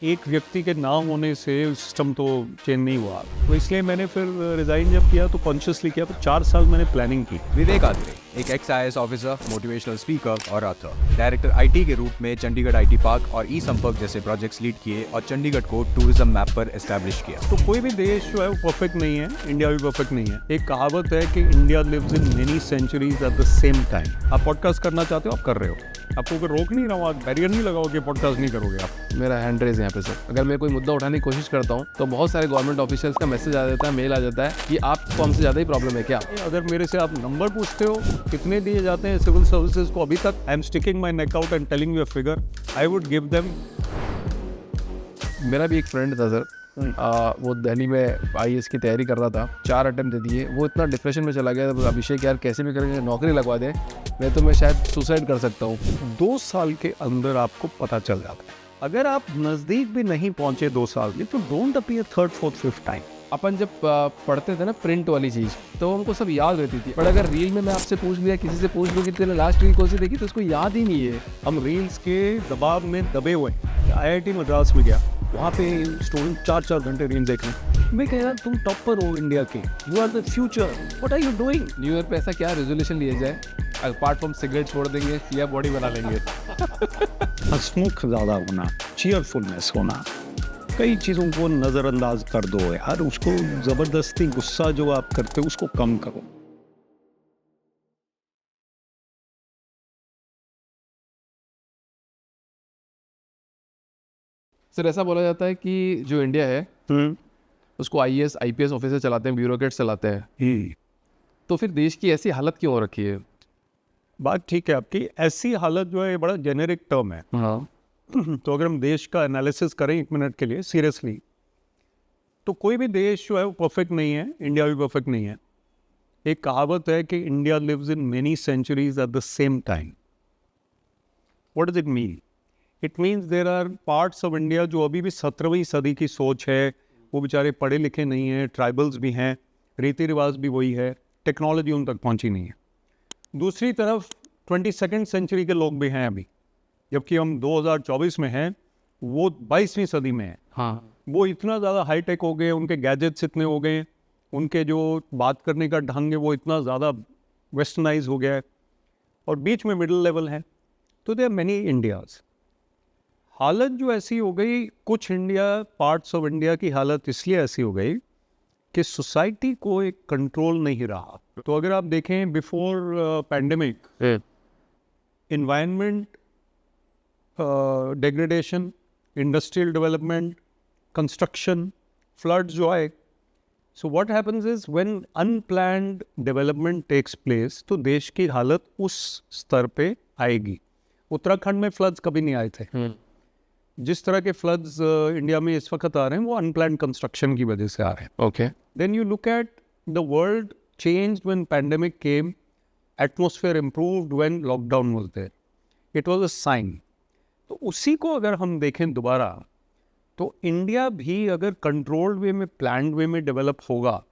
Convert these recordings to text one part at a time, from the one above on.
एक व्यक्ति के ना होने से सिस्टम तो चेंज नहीं हुआ, तो इसलिए मैंने फिर रिज़ाइन जब किया तो कॉन्शियसली किया। तो 4 साल मैंने प्लानिंग की। विवेक आत्रे, एक एक्स-आईएएस ऑफिसर, मोटिवेशनल स्पीकर और ऑथर, डायरेक्टर आईटी के रूप में चंडीगढ़ आईटी पार्क और ई संपर्क जैसे प्रोजेक्ट्स लीड किए और चंडीगढ़ को टूरिज्म मैप पर एस्टैब्लिश किया। तो कोई भी देश जो है वो परफेक्ट नहीं है, इंडिया भी परफेक्ट नहीं है। एक कहावत है कि India lives in many centuries at the same time. आप पॉडकास्ट करना चाहते हो, आप कर रहे हो, आपको कोई रोक नहीं रहा, बैरियर नहीं लगाओगे, पॉडकास्ट नहीं करोगे आप। मेरा हैंड रेज यहाँ पे सर, अगर मैं कोई मुद्दा उठाने की कोशिश करता हूँ तो बहुत सारे गवर्नमेंट ऑफिशियल्स का मैसेज आ जाता है, मेल आ जाता है कि आपको हमसे ज़्यादा ही प्रॉब्लम है क्या। अगर मेरे से आप नंबर पूछते हो कितने दिए जाते हैं सिविल सर्विसेज को अभी तक, आई am sticking my neck out and telling you a figure, I would give them. मेरा भी एक फ्रेंड था सर, वो दिल्ली में आईएएस की तैयारी कर रहा था, 4 अटेम्प्ट दे दिए, वो इतना डिप्रेशन में चला गया था, अभिषेक यार कैसे भी करके नौकरी लगवा दे, मैं शायद सुसाइड कर सकता हूँ। 2 साल के अंदर आपको पता चल जाता है। अगर आप नज़दीक भी नहीं पहुंचे 2 साल में तो don't appear third fourth fifth time. अपन जब पढ़ते थे ना प्रिंट वाली चीज़, तो हमको सब याद रहती थी, पर अगर रील में मैं आपसे पूछ लिया, किसी से पूछ लूँ कि तेरे लास्ट रील कौन सी देखी, तो उसको याद ही नहीं है। हम रील्स के दबाव में दबे हुए हैं। आईआईटी मद्रास में गया, वहाँ पे स्टूडेंट 4-4 घंटे रील देख रहे हैं। मैं कह रहा तुम टॉपर हो इंडिया के, you are the future, what are you doing. New Year पे ऐसा क्या रेजोल्यूशन लिया जाए, अपार्ट फ्रॉम सिगरेट छोड़ देंगे या बॉडी बना लेंगे। हंसमुख ज़्यादा होना, चीयरफुलनेस होना, कई चीज़ों को नज़रअंदाज कर दो यार, उसको ज़बरदस्ती गुस्सा जो आप करते हो उसको कम करो। सर ऐसा बोला जाता है कि जो इंडिया है उसको आईएएस आईपीएस ऑफिसर चलाते हैं, ब्यूरोक्रेट्स चलाते हैं, तो फिर देश की ऐसी हालत क्यों हो रखी है। बात ठीक है आपकी, ऐसी हालत जो है ये बड़ा जेनेरिक टर्म है। हाँ। तो अगर हम देश का एनालिसिस करें 1 मिनट के लिए सीरियसली, तो कोई भी देश जो है वो परफेक्ट नहीं है, इंडिया भी परफेक्ट नहीं है। एक कहावत है कि India lives in many centuries at the same time. What does it mean? It means there are parts of India जो अभी भी 17वीं सदी की सोच है, वो बेचारे पढ़े लिखे नहीं हैं, ट्राइबल्स भी हैं, रीति रिवाज भी वही है, टेक्नोलॉजी उन तक पहुंची नहीं है। दूसरी तरफ 22वीं सेंचुरी के लोग भी हैं अभी, जबकि हम 2024 में हैं, वो 22वीं सदी में है। हाँ। वो इतना ज़्यादा हाईटेक हो गए, उनके गैजेट्स इतने हो गए, उनके जो बात करने का ढंग है वो इतना ज़्यादा वेस्टर्नाइज हो गया है, और बीच में मिडिल लेवल है। तो देयर मैनी इंडियाज़। हालत जो ऐसी हो गई, कुछ इंडिया पार्ट्स ऑफ इंडिया की हालत इसलिए ऐसी हो गई कि सोसाइटी को एक कंट्रोल नहीं रहा। तो अगर आप देखें before pandemic, environment degradation, industrial development, construction, floods जो आए, so what happens is when unplanned development takes place, तो देश की हालत उस स्तर पे आएगी। उत्तराखंड में फ्लड्स कभी नहीं आए थे। जिस तरह के फ्लड्स इंडिया में इस वक्त आ रहे हैं वो अनप्लैन्ड कंस्ट्रक्शन की वजह से आ रहे हैं। Okay. Then you look at the world changed when pandemic came, atmosphere improved when lockdown was there, it was a sign. तो उसी को अगर हम देखें दोबारा, तो इंडिया भी अगर कंट्रोल्ड वे में, प्लान्ड वे में डेवलप होगा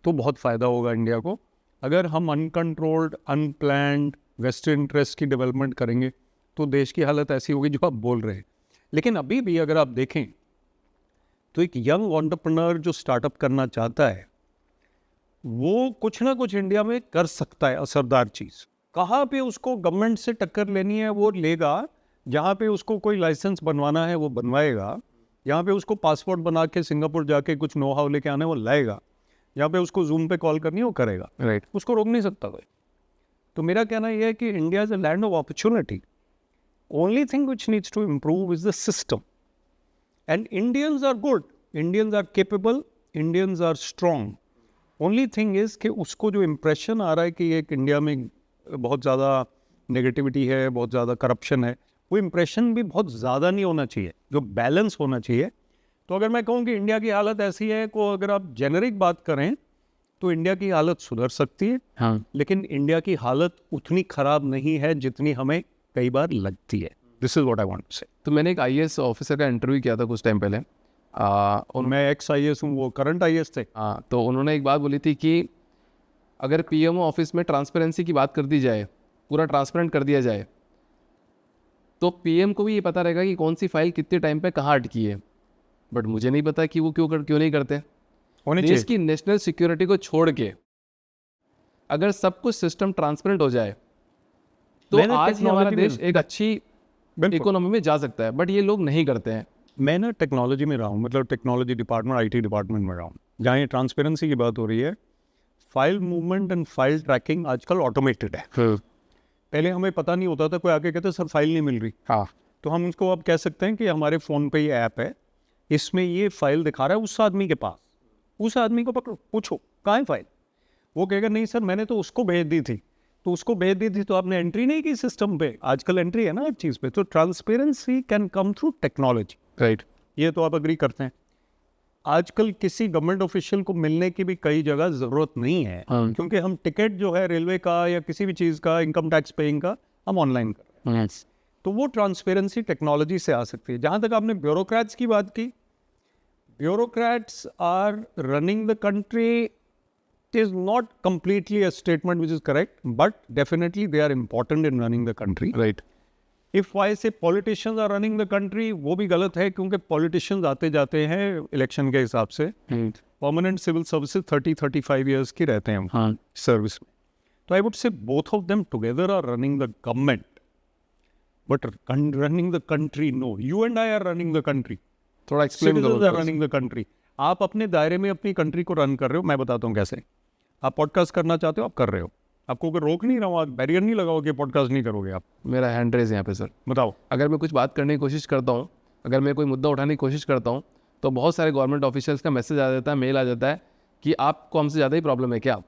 तो बहुत फ़ायदा होगा इंडिया को। अगर हम अनकंट्रोल्ड, अनप्लैन्ड, वेस्टर्न इंटरेस्ट की डेवलपमेंट करेंगे तो देश की हालत ऐसी होगी जो आप बोल रहे हैं। लेकिन अभी भी अगर आप देखें तो एक यंग एंटरप्रेन्योर जो स्टार्टअप करना चाहता है वो कुछ ना कुछ इंडिया में कर सकता है असरदार चीज़। कहाँ पे उसको गवर्नमेंट से टक्कर लेनी है वो लेगा, जहाँ पे उसको कोई लाइसेंस बनवाना है वो बनवाएगा, जहाँ पे उसको पासपोर्ट बना के सिंगापुर जाके कुछ नो हाउ लेके आना है वो लाएगा, जहाँ पे उसको जूम पे कॉल करनी है वो करेगा। राइट। उसको रोक नहीं सकता कोई। तो मेरा कहना यह है कि India is a land of opportunity. Only thing which needs to improve is the system. And Indians are good, Indians are capable, Indians are strong. Only thing is कि उसको जो impression आ रहा है कि एक इंडिया में बहुत ज़्यादा नेगेटिविटी है, बहुत ज़्यादा करप्शन है, वो impression भी बहुत ज़्यादा नहीं होना चाहिए, जो बैलेंस होना चाहिए। तो अगर मैं कहूँ कि इंडिया की हालत ऐसी है को अगर आप जेनरिक बात करें तो इंडिया की हालत सुधर सकती है। हाँ। लेकिन इंडिया की हालत उतनी ख़राब नहीं है जितनी हमें कई बार लगती है। This is what I want to say. तो मैंने एक आईएएस ऑफिसर का इंटरव्यू किया था कुछ टाइम पहले, और मैं एक्स आईएएस हूँ, वो करंट आईएएस थे। हाँ, तो उन्होंने एक बात बोली थी कि अगर पीएमओ ऑफिस में ट्रांसपेरेंसी की बात कर दी जाए, पूरा ट्रांसपेरेंट कर दिया जाए, तो पीएम को भी ये पता रहेगा कि कौन सी फाइल कितने टाइम पे कहाँ अटकी है। बट मुझे नहीं पता कि वो क्यों नहीं करते। होने देश चाहिए। की नेशनल सिक्योरिटी को छोड़ के अगर सब कुछ सिस्टम ट्रांसपेरेंट हो जाए तो मैंने आज ही हमारा technology में- देश एक अच्छी बिल्कुल। इकोनॉमी में जा सकता है, बट ये लोग नहीं करते हैं। मैं ना टेक्नोलॉजी में रहा हूँ, मतलब टेक्नोलॉजी डिपार्टमेंट, आईटी डिपार्टमेंट में रहा हूँ, जहाँ ये ट्रांसपेरेंसी की बात हो रही है। File movement and file tracking आजकल ऑटोमेटेड है। पहले हमें पता नहीं होता था, कोई आके कहते सर फाइल नहीं मिल रही, हाँ, तो हम उसको अब कह सकते हैं कि हमारे फ़ोन पे ये ऐप है, इसमें ये फाइल दिखा रहा है उस आदमी के पास, उस आदमी को पकड़ो, पूछो कहाँ है फाइल। वो कहेगा नहीं सर मैंने तो उसको भेज दी थी, तो उसको भेज दी थी तो आपने एंट्री नहीं की सिस्टम पे। आजकल एंट्री है ना एक चीज़ पे। तो transparency can come through technology, right. ये तो आप अग्री करते हैं। आजकल किसी गवर्नमेंट ऑफिशियल को मिलने की भी कई जगह ज़रूरत नहीं है, हाँ। क्योंकि हम टिकट जो है रेलवे का या किसी भी चीज़ का, इनकम टैक्स पेइंग का, हम ऑनलाइन कर रहे हैं। तो वो ट्रांसपेरेंसी टेक्नोलॉजी से आ सकती है। जहाँ तक आपने ब्यूरोक्रेट्स की बात की, bureaucrats are running the country is not completely a statement which is correct, but definitely they are important in running the country. Right. If I say politicians are running the country, वो भी गलत है, क्योंकि politicians आते जाते हैं election के हिसाब से। परमानेंट सिविल सर्विसेज 30-35 years की रहते हैं हाँ। सर्विस में। तो I would say both of them together are running the government, but running the country no. You and I are running the country, थोड़ा एक्सप्लेन सिटीजंस आर करो। Running the country. आप अपने दायरे में अपनी कंट्री को रन कर रहे हो। मैं बताता हूँ कैसे। आप पॉडकास्ट करना चाहते हो, आप कर रहे हो, आपको कोई रोक नहीं रहा हूँ, बैरियर नहीं लगाओ कि पॉडकास्ट नहीं करोगे आप। मेरा हैंड रेज यहाँ पे सर। बताओ। अगर मैं कुछ बात करने की कोशिश करता हूँ, अगर मैं कोई मुद्दा उठाने की कोशिश करता हूँ, तो बहुत सारे गवर्नमेंट ऑफिशियल्स का मैसेज आ जाता है, मेल आ जाता है कि आपको हमसे ज़्यादा ही प्रॉब्लम है क्या।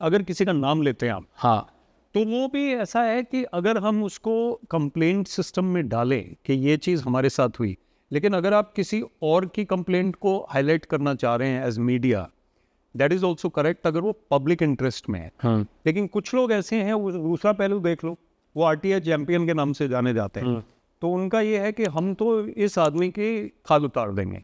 अगर किसी का नाम लेते हैं आप, हाँ, तो वो भी ऐसा है कि अगर हम उसको कंप्लेंट सिस्टम में डालें कि ये चीज़ हमारे साथ हुई, लेकिन अगर आप किसी और की कंप्लेंट को हाईलाइट करना चाह रहे हैं as media, that is also correct, अगर वो पब्लिक इंटरेस्ट में है। हाँ, लेकिन कुछ लोग ऐसे हैं, वो दूसरा पहलू देख लो, वो आरटीआई चैंपियन के नाम से जाने जाते हैं। तो उनका ये है कि हम तो इस आदमी की खाल उतार देंगे।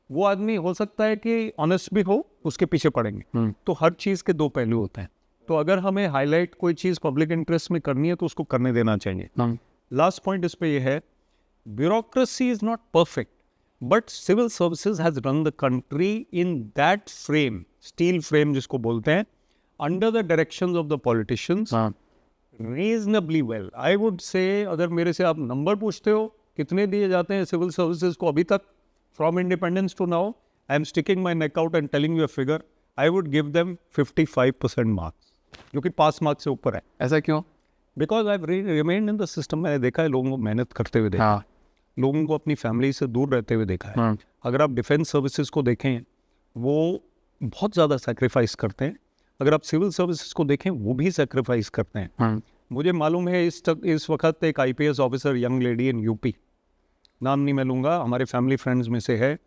वो आदमी हो सकता है कि ऑनेस्ट भी हो, उसके पीछे पड़ेंगे। तो हर चीज़ के दो पहलू होते हैं। तो अगर हमें हाईलाइट कोई चीज़ पब्लिक इंटरेस्ट में करनी है तो उसको करने देना चाहिए। लास्ट पॉइंट इस पे ये है, bureaucracy is not perfect, but civil services has run the country in that frame, steel frame जिसको बोलते हैं, under the directions of the politicians हाँ, reasonably well. I would say अगर मेरे से आप नंबर पूछते हो कितने दिए जाते हैं सिविल सर्विसेज को अभी तक, from independence to now, I am sticking my neck out and telling you a figure, I would give them 55% marks, जो कि पास मार्क्स से ऊपर है। ऐसा क्यों? Because I remain in the system. मैंने देखा है लोगों को मेहनत करते हुए देखा, हाँ, लोगों को अपनी फैमिली से दूर रहते हुए देखा है। हाँ, अगर आप डिफेंस सर्विसेज को देखें, वो बहुत ज़्यादा सेक्रीफाइस करते हैं। अगर आप सिविल सर्विसेज को देखें, वो भी सेक्रीफाइस करते हैं। हाँ, मुझे मालूम है इस वक्त एक IPS officer, young lady in UP, नाम नहीं मैं लूँगा, हमारे फैमिली फ्रेंड्स में से है,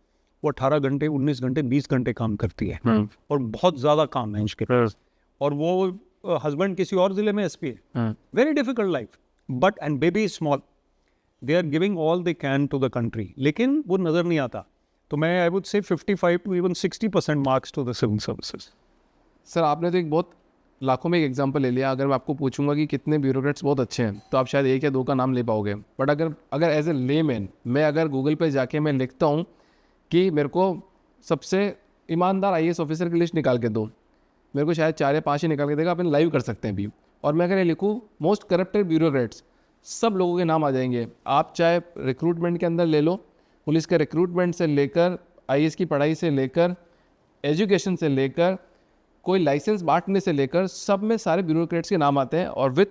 वो 18 घंटे 19 घंटे 20 घंटे काम करती है, हाँ, और बहुत ज़्यादा काम है इसके पास। और वो हस्बैंड किसी और ज़िले में एसपी है। हाँ, very difficult life, but and baby is small, they are giving all they can to the country, लेकिन वो नज़र नहीं आता। तो मैं आई वुड से 55 to even 60% marks to the civil services. Sir आपने तो एक बहुत लाखों में एक एग्जांपल ले लिया। अगर मैं आपको पूछूंगा कि कितने ब्यूरोक्रेट्स बहुत अच्छे हैं, तो आप शायद एक या दो का नाम ले पाओगे। बट अगर एज ए लेमैन मैं अगर गूगल पे जाके मैं लिखता हूँ कि मेरे को सबसे ईमानदार आईएएस ऑफिसर की लिस्ट निकाल के दो, मेरे को शायद 4 या 5 ही निकाल के देगा। अपन लाइव कर सकते हैं अभी। और मैं अगर ये लिखूँ मोस्ट करप्टेड ब्यूरोक्रेट्स, सब लोगों के नाम आ जाएंगे। आप चाहे रिक्रूटमेंट के अंदर ले लो, पुलिस के रिक्रूटमेंट से लेकर आईएएस की पढ़ाई से लेकर एजुकेशन से लेकर कोई लाइसेंस बांटने से लेकर, सब में सारे ब्यूरोक्रेट्स के नाम आते हैं और विथ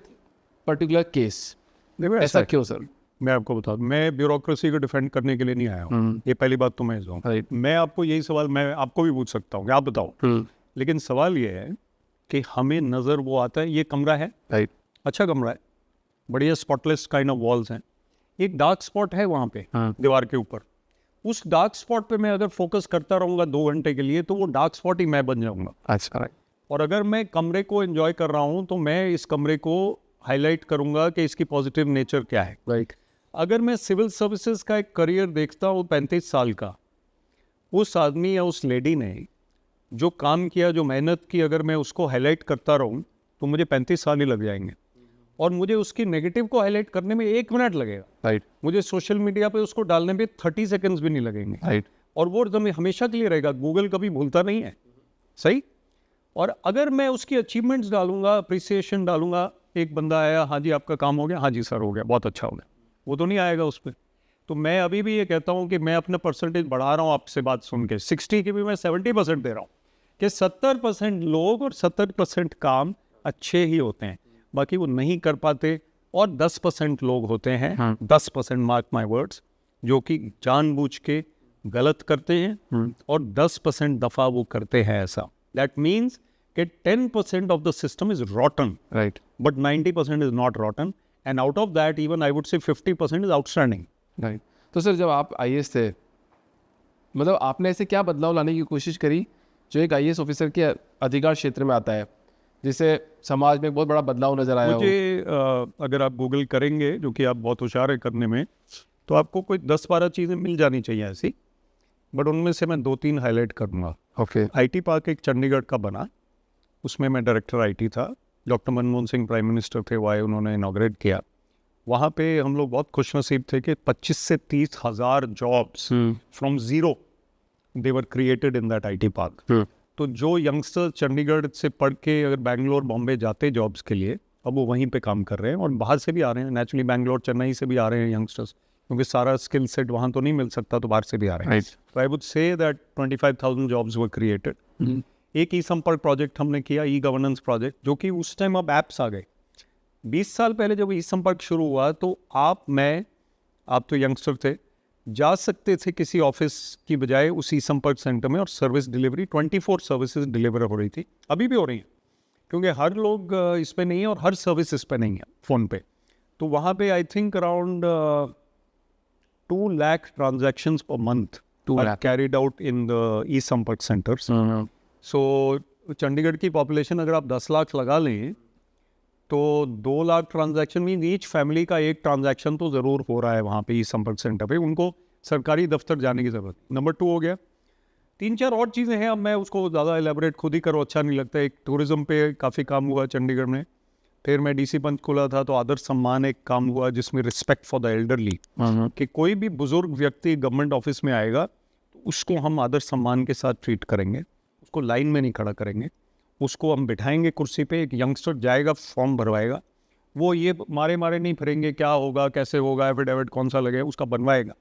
पर्टिकुलर केस। ऐसा क्यों सर? मैं आपको बता दूं, मैं ब्यूरोक्रेसी को डिफेंड करने के लिए नहीं आया हूँ। ये पहली बात तो मैं कहूँ। Right. मैं आपको यही सवाल मैं आपको भी पूछ सकता हूँ कि आप बताओ, लेकिन सवाल ये है कि हमें नज़र वो आता है, ये कमरा है, राइट, अच्छा कमरा है, बढ़िया स्पॉटलेस काइंड ऑफ वॉल्स हैं, एक डार्क स्पॉट है वहाँ पे हाँ, दीवार के ऊपर। उस डार्क स्पॉट पे मैं अगर फोकस करता रहूँगा 2 घंटे के लिए, तो वो डार्क स्पॉट ही मैं बन जाऊँगा। अच्छा, राइट, और अगर मैं कमरे को एंजॉय कर रहा हूँ, तो मैं इस कमरे को हाईलाइट करूँगा कि इसकी पॉजिटिव नेचर क्या है। राइट, अगर मैं सिविल सर्विसेज का एक करियर देखता हूँ 35 साल का, उस आदमी या उस लेडी ने जो काम किया, जो मेहनत की, अगर मैं उसको हाईलाइट करता रहूँ तो मुझे 35 साल ही लग जाएंगे। और मुझे उसकी नेगेटिव को हाईलाइट करने में 1 मिनट लगेगा, राइट, मुझे सोशल मीडिया पे उसको डालने में 30 सेकंड्स भी नहीं लगेंगे। राइट, और वो हमेशा के लिए रहेगा, गूगल कभी भूलता नहीं है, सही। और अगर मैं उसकी अचीवमेंट्स डालूंगा, अप्रिसिएशन डालूंगा, एक बंदा आया, हाँ जी आपका काम हो गया, हाँ जी सर हो गया, बहुत अच्छा हो गया, वो तो नहीं आएगा उस पर। तो मैं अभी भी ये कहता हूँ कि मैं अपना परसेंटेज बढ़ा रहा हूँ आपसे बात सुन के, 60 की भी मैं 70% दे रहा हूँ कि 70% लोग और 70% काम अच्छे ही होते हैं, बाकी वो नहीं कर पाते। और 10% लोग होते हैं, 10%, मार्क माई वर्ड्स, जो कि जानबूझ के गलत करते हैं, और 10% दफ़ा वो करते हैं ऐसा। दैट मीन्स कि 10% of the system is रॉटन, right, but 90% is not रॉटन, and out of that even I would से 50% इज आउटस्टैंडिंग। राइट। तो सर जब आप आईएएस थे, मतलब आपने ऐसे क्या बदलाव लाने की कोशिश करी जो एक आईएएस ऑफिसर के अधिकार क्षेत्र में आता है, जिससे समाज में एक बहुत बड़ा बदलाव नजर आया हो? मुझे अगर आप गूगल करेंगे, जो कि आप बहुत होशियार है करने में, तो आपको कोई 10-12 चीज़ें मिल जानी चाहिए ऐसी, बट उनमें से मैं 2-3 हाईलाइट करूँगा। ओके। आईटी पार्क एक चंडीगढ़ का बना, उसमें मैं डायरेक्टर आईटी था। Doctor Manmohan Singh prime minister थे, वाई उन्होंने इनॉग्रेट किया। वहाँ पे हम लोग बहुत खुशनसीब थे कि 25 से 30 हज़ार jobs from zero they were created in that IT park. तो जो यंगस्टर चंडीगढ़ से पढ़ के अगर बैंगलोर बॉम्बे जाते जॉब्स के लिए, अब वो वहीं पे काम कर रहे हैं, और बाहर से भी आ रहे हैं, नेचुरली बैंगलोर चेन्नई से भी आ रहे हैं यंगस्टर्स, क्योंकि सारा स्किल सेट वहाँ तो नहीं मिल सकता, तो बाहर से भी आ रहे हैं। तो I would say that 25,000 jobs were created. एक ई संपर्क प्रोजेक्ट हमने किया, ई गवर्नेंस प्रोजेक्ट, जो कि उस टाइम अब ऐप्स आ गए। 20 साल पहले जब ई संपर्क शुरू हुआ तो आप तो यंगस्टर थे, जा सकते थे किसी ऑफिस की बजाय उस ई संपर्क सेंटर में, और सर्विस डिलीवरी 24 सर्विसेज डिलीवर हो रही थी, अभी भी हो रही हैं, क्योंकि हर लोग इस पे नहीं है और हर सर्विस इस पे नहीं है फ़ोन पे। तो वहाँ पे I think around 2 lakh transactions per month 2 lakh carried out in the e Sampark centres. सो चंडीगढ़ की पॉपुलेशन अगर आप 10 लाख लगा लें, तो 2 lakh transaction mean each family का एक ट्रांजैक्शन तो ज़रूर हो रहा है वहाँ पे ई संपर्क सेंटर पे, उनको सरकारी दफ्तर जाने की ज़रूरत। नंबर 2 हो गया। 3-4 और चीज़ें हैं, अब मैं उसको ज़्यादा एलेबोरेट खुद ही करो, अच्छा नहीं लगता। एक टूरिज़्म पे काफ़ी काम हुआ चंडीगढ़ में। फिर मैं डीसी पंचकुला था तो आदर्श सम्मान एक काम हुआ, जिसमें रिस्पेक्ट फॉर द एल्डरली, कि कोई भी बुजुर्ग व्यक्ति गवर्नमेंट ऑफिस में आएगा तो उसको हम आदर्श सम्मान के साथ ट्रीट करेंगे, उसको लाइन में नहीं खड़ा करेंगे, उसको हम बिठाएंगे कुर्सी पे। एक यंगस्टर जाएगा, फॉर्म भरवाएगा, वो ये मारे नहीं फिरेंगे क्या होगा कैसे होगा, एफिडेविट कौन सा लगेगा, उसका बनवाएगा।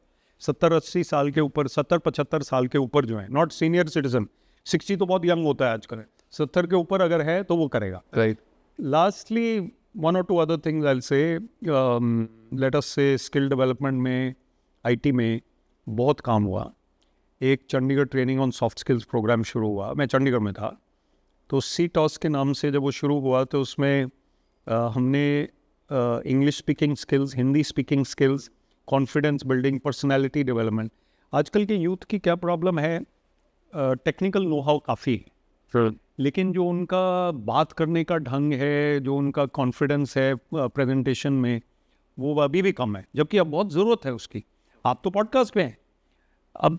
70-80 साल के ऊपर, 70-75 साल के ऊपर जो है, नॉट सीनियर सिटीजन, 60 तो बहुत यंग होता है आजकल, 70 के ऊपर अगर है तो वो करेगा। Right. Lastly 1 or 2 other things I'll say, let us say skill development में, आईटी में बहुत काम हुआ। एक Chandigarh training on soft skills program शुरू हुआ, मैं चंडीगढ़ में था, तो CTOS के नाम से जब वो शुरू हुआ तो उसमें हमने English speaking skills, Hindi speaking skills, confidence building, personality development. आजकल के यूथ की क्या प्रॉब्लम है, टेक्निकल नो हाउ काफ़ी है, लेकिन जो उनका बात करने का ढंग है, जो उनका कॉन्फिडेंस है प्रेजेंटेशन में, वो अभी भी कम है, जबकि अब बहुत ज़रूरत है उसकी। आप तो पॉडकास्ट पे हैं, अब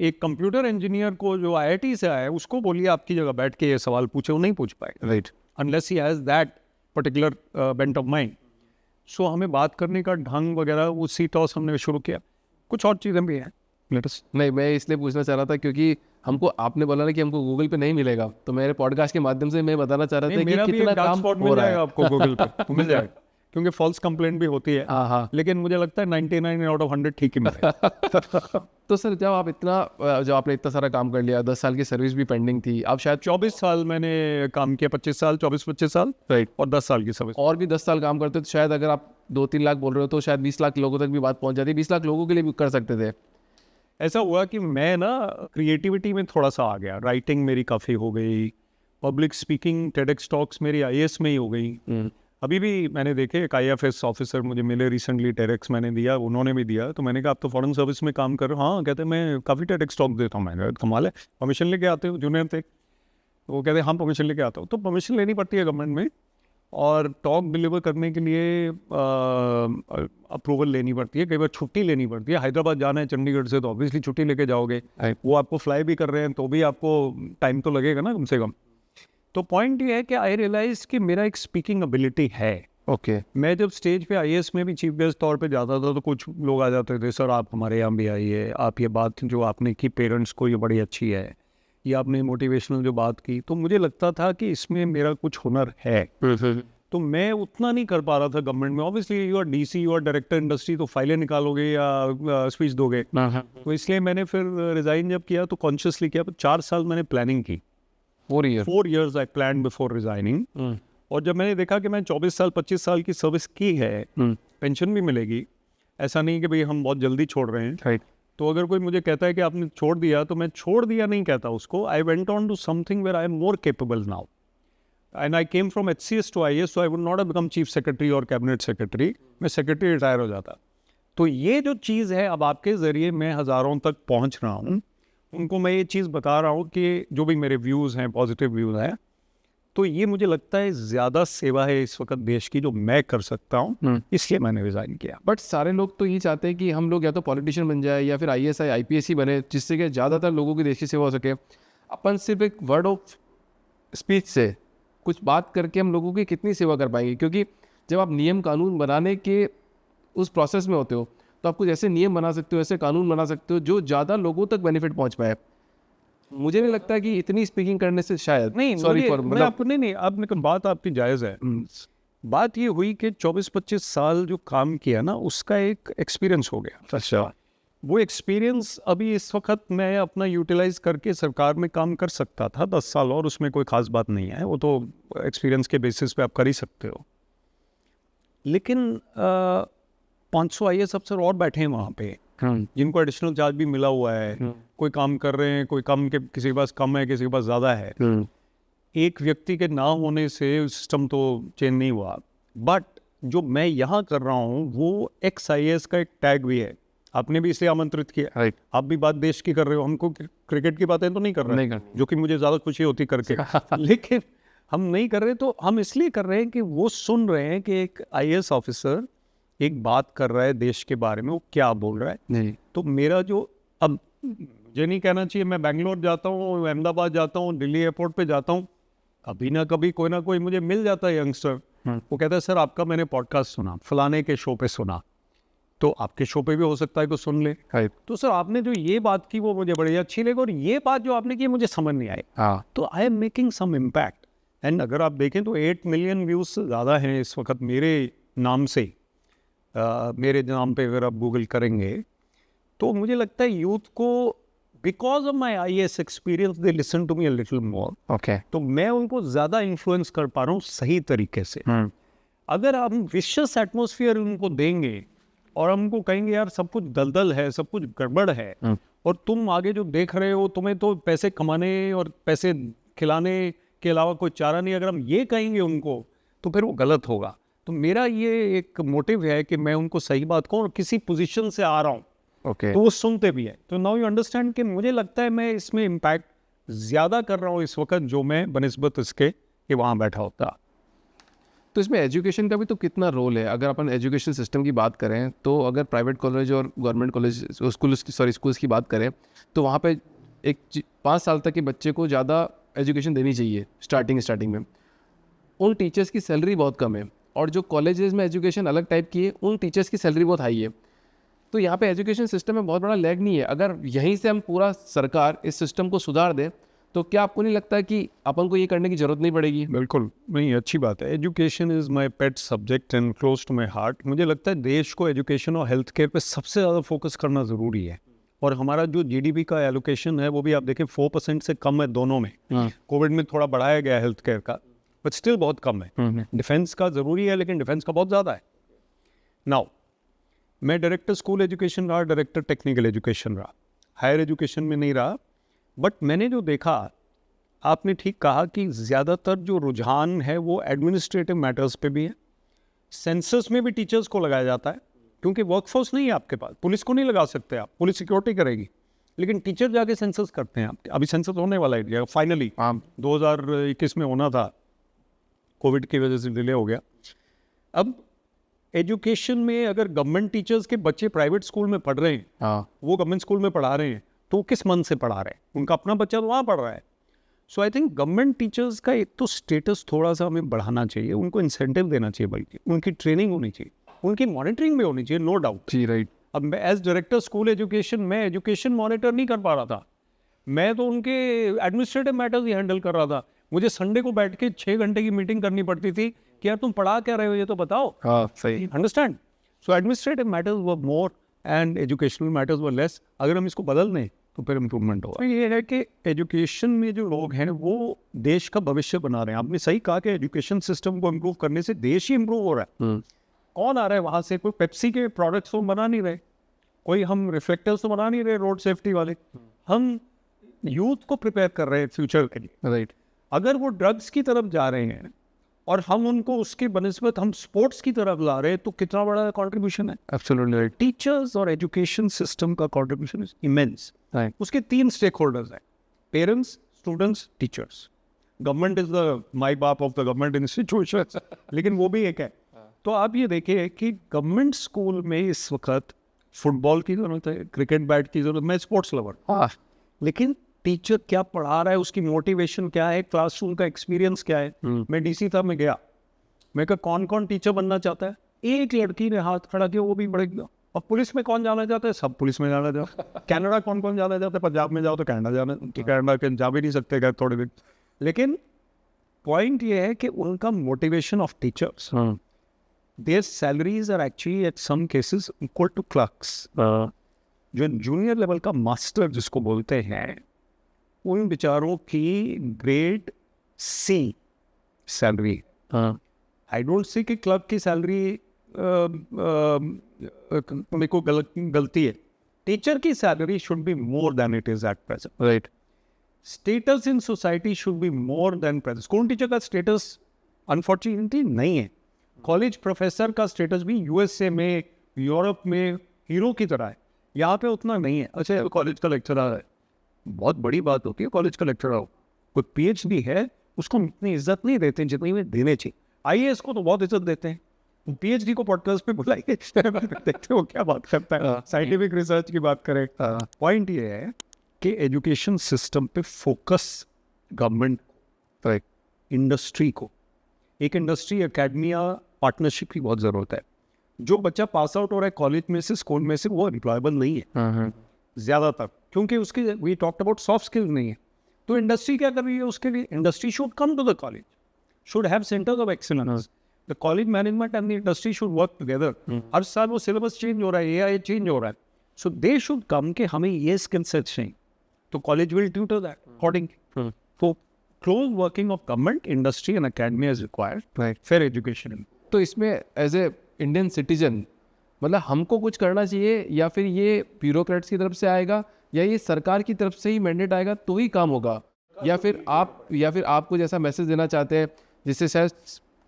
एक कंप्यूटर इंजीनियर को जो IIT से आया है, उसको बोलिए आपकी जगह बैठ के ये सवाल पूछे, वो नहीं पूछ पाएगा, right. Unless he has that particular bent of mind. So हमें बात करने का ढंग वगैरह वो CTOS हमने शुरू किया। कुछ और चीज़ें भी हैं, लेट्स। नहीं, मैं इसलिए पूछना चाह रहा था क्योंकि हमको आपने बोला ना कि हमको गूगल पे नहीं मिलेगा, तो मेरे पॉडकास्ट के माध्यम से मैं बताना चाह रहा था मेरा कि भी कितना एक डार्क काम स्पॉट हो मिल रहा जाएगा है। आपको गूगल पे, मिल जाएगा, क्योंकि फॉल्स कंप्लेंट भी होती है। हाँ। लेकिन मुझे लगता है 99 आउट ऑफ 100 ठीक ही मिलेगा। तो सर जब आपने इतना सारा काम कर लिया, 10 साल की सर्विस भी पेंडिंग थी, आप शायद 24 साल मैंने काम किया, 25 साल, 24-25 साल, राइट, और 10 साल की सर्विस। और भी 10 साल काम करते तो शायद अगर आप 2-3 लाख बोल रहे हो तो शायद 20 लाख लोगों तक भी बात पहुंच जाती, 20 लाख लोगों के लिए भी कर सकते थे। ऐसा हुआ कि मैं ना क्रिएटिविटी में थोड़ा सा आ गया, राइटिंग मेरी काफ़ी हो गई, पब्लिक स्पीकिंग, TEDx टॉक्स मेरी IAS में ही हो गई। अभी भी मैंने देखे, एक IFS ऑफिसर मुझे मिले रिसेंटली, TEDx मैंने दिया, उन्होंने भी दिया, तो मैंने कहा आप तो फॉरेन सर्विस में काम कर रहे हो। हाँ, कहते मैं काफ़ी TEDx टॉक देता हूँ। मैंने कमाल है, परमिशन लेके आते हो? जूनियर थे, वो कहते हम परमिशन लेके आता हूँ। तो परमिशन लेनी पड़ती है गवर्नमेंट में, और टॉक डिलीवर करने के लिए अप्रूवल लेनी पड़ती है, कई बार छुट्टी लेनी पड़ती है। हैदराबाद जाना है चंडीगढ़ से तो ऑब्वियसली छुट्टी लेके जाओगे, वो आपको फ्लाई भी कर रहे हैं तो भी आपको टाइम तो लगेगा ना कम से कम। तो पॉइंट ये है कि आई रियलाइज कि मेरा एक स्पीकिंग एबिलिटी है, ओके मैं जब स्टेज पे आईएएस में भी चीफ गेस्ट तौर पे जाता था तो कुछ लोग आ जाते थे, सर आप हमारे यहाँ भी आइए, आप ये बात जो आपने की पेरेंट्स को ये बड़ी अच्छी है, ये आपने मोटिवेशनल जो बात की, तो मुझे लगता था कि इसमें मेरा कुछ हुनर है। तो मैं उतना नहीं कर पा रहा था गवर्नमेंट में। Obviously you are DC, you are director industry, तो फाइलें निकालोगे या स्पीच दोगे, तो इसलिए मैंने फिर रिज़ाइन जब किया तो कॉन्शियसली किया। 4 साल मैंने प्लानिंग की, 4 years I plan before resigning. और जब मैंने देखा कि मैं 24 साल 25 साल की सर्विस की है, पेंशन भी मिलेगी, ऐसा नहीं कि भाई हम बहुत जल्दी छोड़ रहे हैं, राइट तो अगर कोई मुझे कहता है कि आपने छोड़ दिया, तो मैं छोड़ दिया नहीं कहता उसको। I went on to something where I am more capable now, and I came from HCS to IAS, so I would not have become chief secretary और कैबिनेट सेक्रेटरी, मैं सेक्रेटरी रिटायर हो जाता। तो ये जो चीज़ है, अब आपके ज़रिए मैं हज़ारों तक पहुंच रहा हूँ, उनको मैं ये चीज़ बता रहा हूँ कि जो भी मेरे व्यूज़ हैं, पॉजिटिव व्यूज़ हैं, तो ये मुझे लगता है ज़्यादा सेवा है इस वक्त देश की जो मैं कर सकता हूँ, इसलिए मैंने रिज़ाइन किया। बट सारे लोग तो ये चाहते हैं कि हम लोग या तो पॉलिटिशियन बन जाए या फिर IAS IPS ही बने, जिससे कि ज़्यादातर लोगों की देश की सेवा हो सके। अपन सिर्फ एक वर्ड ऑफ स्पीच से कुछ बात करके हम लोगों की कितनी सेवा कर पाएंगे? क्योंकि जब आप नियम कानून बनाने के उस प्रोसेस में होते हो तो आप कुछ ऐसे नियम बना सकते हो, ऐसे कानून बना सकते हो जो ज़्यादा लोगों तक बेनिफिट पहुंच पाए। मुझे नहीं लगता कि इतनी स्पीकिंग करने से शायद नहीं, सॉरी फॉर मैं आपको नहीं, आपने बात आपकी जायज़ है। बात ये हुई कि 24-25 साल जो काम किया ना, उसका एक एक्सपीरियंस हो गया। अच्छा वो एक्सपीरियंस अभी इस वक्त मैं अपना यूटिलाइज करके सरकार में काम कर सकता था 10 साल, और उसमें कोई ख़ास बात नहीं है, वो तो एक्सपीरियंस के बेसिस पे आप कर ही सकते हो। लेकिन 500 IAS अफसर और बैठे हैं वहाँ पे, जिनको एडिशनल चार्ज भी मिला हुआ है, कोई काम कर रहे हैं, कोई कम के, किसी के पास कम है, किसी के पास ज़्यादा है। एक व्यक्ति के ना होने से सिस्टम तो चेंज नहीं हुआ। बट जो मैं यहाँ कर रहा हूँ वो XIAS का एक टैग भी है। आपने भी इसे आमंत्रित किया, राइट आप भी बात देश की कर रहे हो, हमको क्रिकेट की बातें तो नहीं कर रहे, नहीं करनी। जो कि मुझे ज़्यादा खुशी होती करके लेकिन हम नहीं कर रहे, तो हम इसलिए कर रहे हैं कि वो सुन रहे हैं कि एक IAS ऑफिसर एक बात कर रहा है देश के बारे में, वो क्या बोल रहा है। नहीं तो मेरा जो, अब मुझे नहीं कहना चाहिए, मैं बेंगलोर जाता हूँ, अहमदाबाद जाता हूँ, दिल्ली एयरपोर्ट पे जाता हूँ, कभी ना कभी कोई ना कोई मुझे मिल जाता है यंगस्टर, वो कहता है सर आपका मैंने पॉडकास्ट सुना, फलाने के शो पे सुना, तो आपके शो पे भी हो सकता है कि सुन ले, राइट तो सर आपने जो ये बात की वो मुझे बड़ी अच्छी लगी, और ये बात जो आपने की मुझे समझ नहीं आई, हाँ तो I am making some impact. And अगर आप देखें तो 8 मिलियन व्यूज़ से ज़्यादा हैं इस वक्त मेरे नाम से, मेरे नाम पे अगर आप गूगल करेंगे, तो मुझे लगता है यूथ को, because of my IAS experience, they listen to me a little more. Okay तो मैं उनको ज़्यादा इन्फ्लुएंस कर पा रहा हूँ सही तरीके से। अगर हम विशियस एटमॉस्फेयर उनको देंगे और हमको कहेंगे यार सब कुछ दलदल है, सब कुछ गड़बड़ है, और तुम आगे जो देख रहे हो, तुम्हें तो पैसे कमाने और पैसे खिलाने के अलावा कोई चारा नहीं, अगर हम ये कहेंगे उनको, तो फिर वो गलत होगा। तो मेरा ये एक मोटिव है कि मैं उनको सही बात कहूँ, और किसी पोजीशन से आ रहा हूँ ओके तो वो सुनते भी है। तो नाउ यू अंडरस्टैंड कि मुझे लगता है मैं इसमें इम्पैक्ट ज़्यादा कर रहा हूँ इस वक्त, जो मैं बनिस्बत इसके कि वहाँ बैठा होता। तो इसमें एजुकेशन का भी तो कितना रोल है? अगर अपन एजुकेशन सिस्टम की बात करें तो अगर प्राइवेट कॉलेज और गवर्नमेंट कॉलेज स्कूल्स की बात करें तो वहाँ पे एक 5 साल तक के बच्चे को ज़्यादा एजुकेशन देनी चाहिए स्टार्टिंग में। उन टीचर्स की सैलरी बहुत कम है, और जो कॉलेजेस में एजुकेशन अलग टाइप की है, उन टीचर्स की सैलरी बहुत हाई है। तो यहाँ पे एजुकेशन सिस्टम में बहुत बड़ा लैग नहीं है। अगर यहीं से हम पूरा सरकार इस सिस्टम को सुधार दे तो क्या आपको नहीं लगता कि अपन को ये करने की ज़रूरत नहीं पड़ेगी? बिल्कुल नहीं, अच्छी बात है। Education is my pet subject and close to my heart. मुझे लगता है देश को एजुकेशन और हेल्थ केयर पर सबसे ज़्यादा फोकस करना ज़रूरी है। और हमारा जो GDP का एलोकेशन है वो भी आप देखें 4% से कम है दोनों में। कोविड में थोड़ा बढ़ाया गया हेल्थ केयर का, बट स्टिल बहुत कम है। डिफेंस का ज़रूरी है, लेकिन डिफेंस का बहुत ज़्यादा है। नाउ मैं डायरेक्टर स्कूल एजुकेशन रहा, डायरेक्टर टेक्निकल एजुकेशन रहा, हायर एजुकेशन में नहीं रहा। बट मैंने जो देखा, आपने ठीक कहा कि ज़्यादातर जो रुझान है वो एडमिनिस्ट्रेटिव मैटर्स पे भी है। सेंसस में भी टीचर्स को लगाया जाता है, क्योंकि वर्कफोर्स नहीं है आपके पास। पुलिस को नहीं लगा सकते आप, पुलिस सिक्योरिटी करेगी, लेकिन टीचर जाके सेंसस करते हैं। अभी सेंसस होने वाला है फाइनली, 2021 में होना था, कोविड की वजह से डिले हो गया। अब एजुकेशन में अगर गवर्नमेंट टीचर्स के बच्चे प्राइवेट स्कूल में पढ़ रहे हैं, वो गवर्नमेंट स्कूल में पढ़ा रहे हैं, तो वो किस मन से पढ़ा रहे हैं? उनका अपना बच्चा तो वहाँ पढ़ रहा है। सो आई थिंक गवर्नमेंट टीचर्स का एक तो स्टेटस थोड़ा सा हमें बढ़ाना चाहिए, उनको इंसेंटिव देना चाहिए, बल्कि उनकी ट्रेनिंग होनी चाहिए, उनकी मॉनिटरिंग भी होनी चाहिए, नो डाउट। जी राइट। अब मैं एज डायरेक्टर स्कूल एजुकेशन, मैं एजुकेशन मॉनिटर नहीं कर पा रहा था, मैं तो उनके एडमिनिस्ट्रेटिव मैटर्स ही हैंडल कर रहा था। मुझे संडे को बैठ के 6 घंटे की मीटिंग करनी पड़ती थी कि यार तुम पढ़ा क्या रहे हो, ये तो बताओ। हाँ सही। Understand? So administrative matters were more and educational matters were less. अगर हम इसको बदल दें तो फिर इम्प्रूवमेंट होगा। तो ये है कि एजुकेशन में जो लोग हैं वो देश का भविष्य बना रहे हैं। आपने सही कहा कि एजुकेशन सिस्टम को इम्प्रूव करने से देश ही इम्प्रूव हो रहा है। कौन आ रहा है वहाँ से? कोई पेप्सी के प्रोडक्ट्स तो बना नहीं रहे, कोई हम रिफ्लेक्टर्स तो बना नहीं रहे रोड सेफ्टी वाले, हम यूथ को प्रिपेयर कर रहे हैं फ्यूचर के लिए। राइट। अगर वो ड्रग्स की तरफ जा रहे हैं और हम उनको उसके बनस्बत हम स्पोर्ट्स की तरफ ला रहे हैं, तो कितना बड़ा कंट्रीब्यूशन है। Absolutely right. टीचर्स और एजुकेशन सिस्टम का कंट्रीब्यूशन इज इमेंस। राइट। उसके 3 स्टेक होल्डर्स हैं, parents, students, teachers. Government is the my बाप ऑफ द गवर्नमेंट इंस्टीट्यूशन, लेकिन वो भी एक है। तो आप ये देखिए कि गवर्नमेंट स्कूल में इस वक्त फुटबॉल की जरूरत है, क्रिकेट बैट की जरूरत है। मैं स्पोर्ट्स लवर, हाँ लेकिन टीचर क्या पढ़ा रहा है, उसकी मोटिवेशन क्या है, क्लासरूम का एक्सपीरियंस क्या है। मैं डीसी था, मैं गया, मैं कहा कौन कौन टीचर बनना चाहता है? एक लड़की ने हाथ खड़ा किया, वो भी बढ़ गया। और पुलिस में कौन जाना चाहता है? सब पुलिस में जाना चाहता है। कनाडा कौन कौन जाना चाहता है? पंजाब में जाओ तो कनाडा जाना, कनाडा के जा भी नहीं सकते क्या थोड़े दिन। लेकिन पॉइंट ये है कि उनका motivation of teachers, their salaries are actually at some cases equal to clerks. जो जूनियर लेवल का मास्टर जिसको बोलते हैं, उन बेचारों की grade C salary. I don't see कि क्लर्क की सैलरी मेरे को गलती है। टीचर की salary should be more than it is at present. Right. Status in society should be more than present. School teacher का स्टेटस अनफॉर्चुनेटली नहीं है। कॉलेज प्रोफेसर का स्टेटस भी यूएसए में, यूरोप में हीरो की तरह है, यहाँ पे उतना नहीं है। अच्छा, कॉलेज का लेक्चरर है, बहुत बड़ी बात होती है कॉलेज का लेक्चरर हो। कोई पीएचडी है, उसको इतनी इज्जत नहीं देते जितनी में देने चाहिए। आईएएस को तो बहुत इज्जत देते हैं, पीएचडी को पॉडकास्ट पे बुलाइए, देखते हो क्या बात करता है, साइंटिफिक रिसर्च की बात करें। पॉइंट ये है कि एजुकेशन सिस्टम पे फोकस गवर्नमेंट, राइट, इंडस्ट्री को, एक इंडस्ट्री एकेडमिया पार्टनरशिप की बहुत ज़रूरत है। जो बच्चा पास आउट हो रहा है कॉलेज में से, स्कूल में से, वो एम्प्लॉयबल नहीं है ज़्यादातर, क्योंकि उसकी we talked about soft skills नहीं है। तो इंडस्ट्री क्या कर रही है उसके लिए? Industry should come to the college, should have centres of excellence. The college management and the industry should work together. हर साल वो सिलेबस चेंज हो रहा है, एआई चेंज हो रहा है, सो दे शुड कम कि हमें ये स्किल सेट चाहिए, तो college will tutor that according. तो close working of government, industry and academy is required, right. Fair education. तो इसमें एज ए इंडियन सिटीजन मतलब हमको कुछ करना चाहिए, या फिर ये ब्यूरोक्रेट्स की तरफ से आएगा, या ये सरकार की तरफ से ही मैंडेट आएगा तो ही काम होगा, या फिर आप कुछ ऐसा मैसेज देना चाहते हैं जिससे शायद,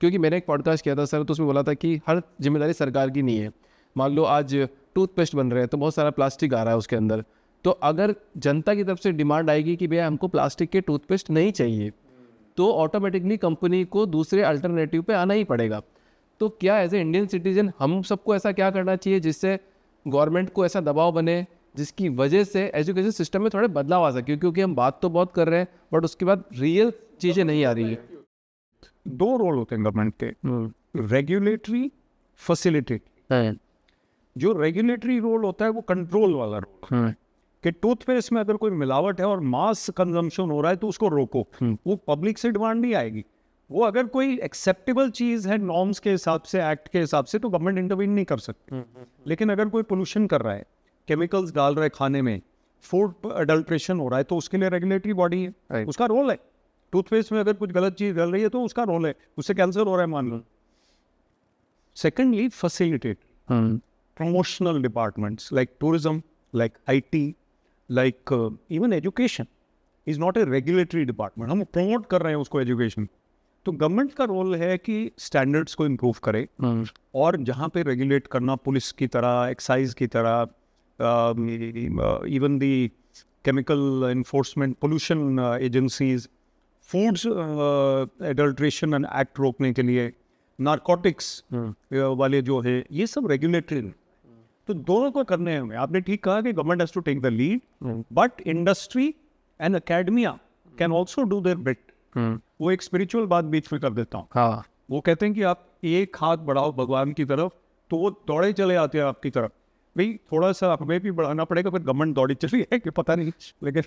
क्योंकि मैंने एक पॉडकास्ट किया था सर, तो उसमें बोला था कि हर जिम्मेदारी सरकार की नहीं है। मान लो आज टूथपेस्ट बन रहे हैं तो बहुत सारा प्लास्टिक आ रहा है उसके अंदर, तो अगर जनता की तरफ से डिमांड आएगी कि भैया हमको प्लास्टिक के टूथपेस्ट नहीं चाहिए, तो ऑटोमेटिकली कंपनी को दूसरे अल्टरनेटिव पे आना ही पड़ेगा। तो क्या एज ए इंडियन सिटीजन हम सबको ऐसा क्या करना चाहिए जिससे गवर्नमेंट को ऐसा दबाव बने जिसकी वजह से एजुकेशन सिस्टम में थोड़े बदलाव आ सके? क्योंकि हम बात तो बहुत कर रहे हैं बट उसके बाद रियल चीज़ें नहीं आ रही है। 2 रोल होते हैं गवर्नमेंट के, रेगुलेटरी, फैसिलिटेटरी। जो रेगुलेटरी रोल होता है वो कंट्रोल वाला रोल, कि टूथपेस्ट में अगर कोई मिलावट है और मास कंजम्पशन हो रहा है तो उसको रोको। वो पब्लिक से डिमांड नहीं आएगी। वो अगर कोई एक्सेप्टेबल चीज़ है नॉर्म्स के हिसाब से, एक्ट के हिसाब से, तो गवर्नमेंट इंटरवीन नहीं कर सकती। लेकिन अगर कोई पोल्यूशन कर रहा है, केमिकल्स डाल रहा है खाने में, फूड अडल्ट्रेशन हो रहा है, तो उसके लिए रेगुलेटरी बॉडी है, उसका रोल है। टूथपेस्ट में अगर कुछ गलत चीज़ डल रही है तो उसका रोल है, उससे कैंसर हो रहा है मान लो। Secondly, facilitate promotional departments like tourism, like IT, like even education is not a regulatory department. हम promote कर रहे हैं उसको education. तो गवर्नमेंट का रोल है कि स्टैंडर्ड्स को इम्प्रूव करे, और जहाँ पे रेगुलेट करना, पुलिस की तरह, एक्साइज की तरह, even the chemical enforcement, pollution agencies, foods adulteration and act रोकने के लिए, नारकोटिक्स वाले जो है, ये सब रेगुलेटरी। तो दोनों को करने हैं हमें। आपने ठीक कहा कि government has to take the lead, but industry and academia can also do their bit. वो एक स्पिरिचुअल बात बीच में कर देता हूँ. हाँ, वो कहते हैं कि आप एक हाथ बढ़ाओ भगवान की तरफ तो वो दौड़े चले आते हैं आपकी तरफ. भाई थोड़ा सा हमें भी बढ़ाना पड़ेगा, फिर गवर्नमेंट दौड़ी चली है कि पता नहीं, लेकिन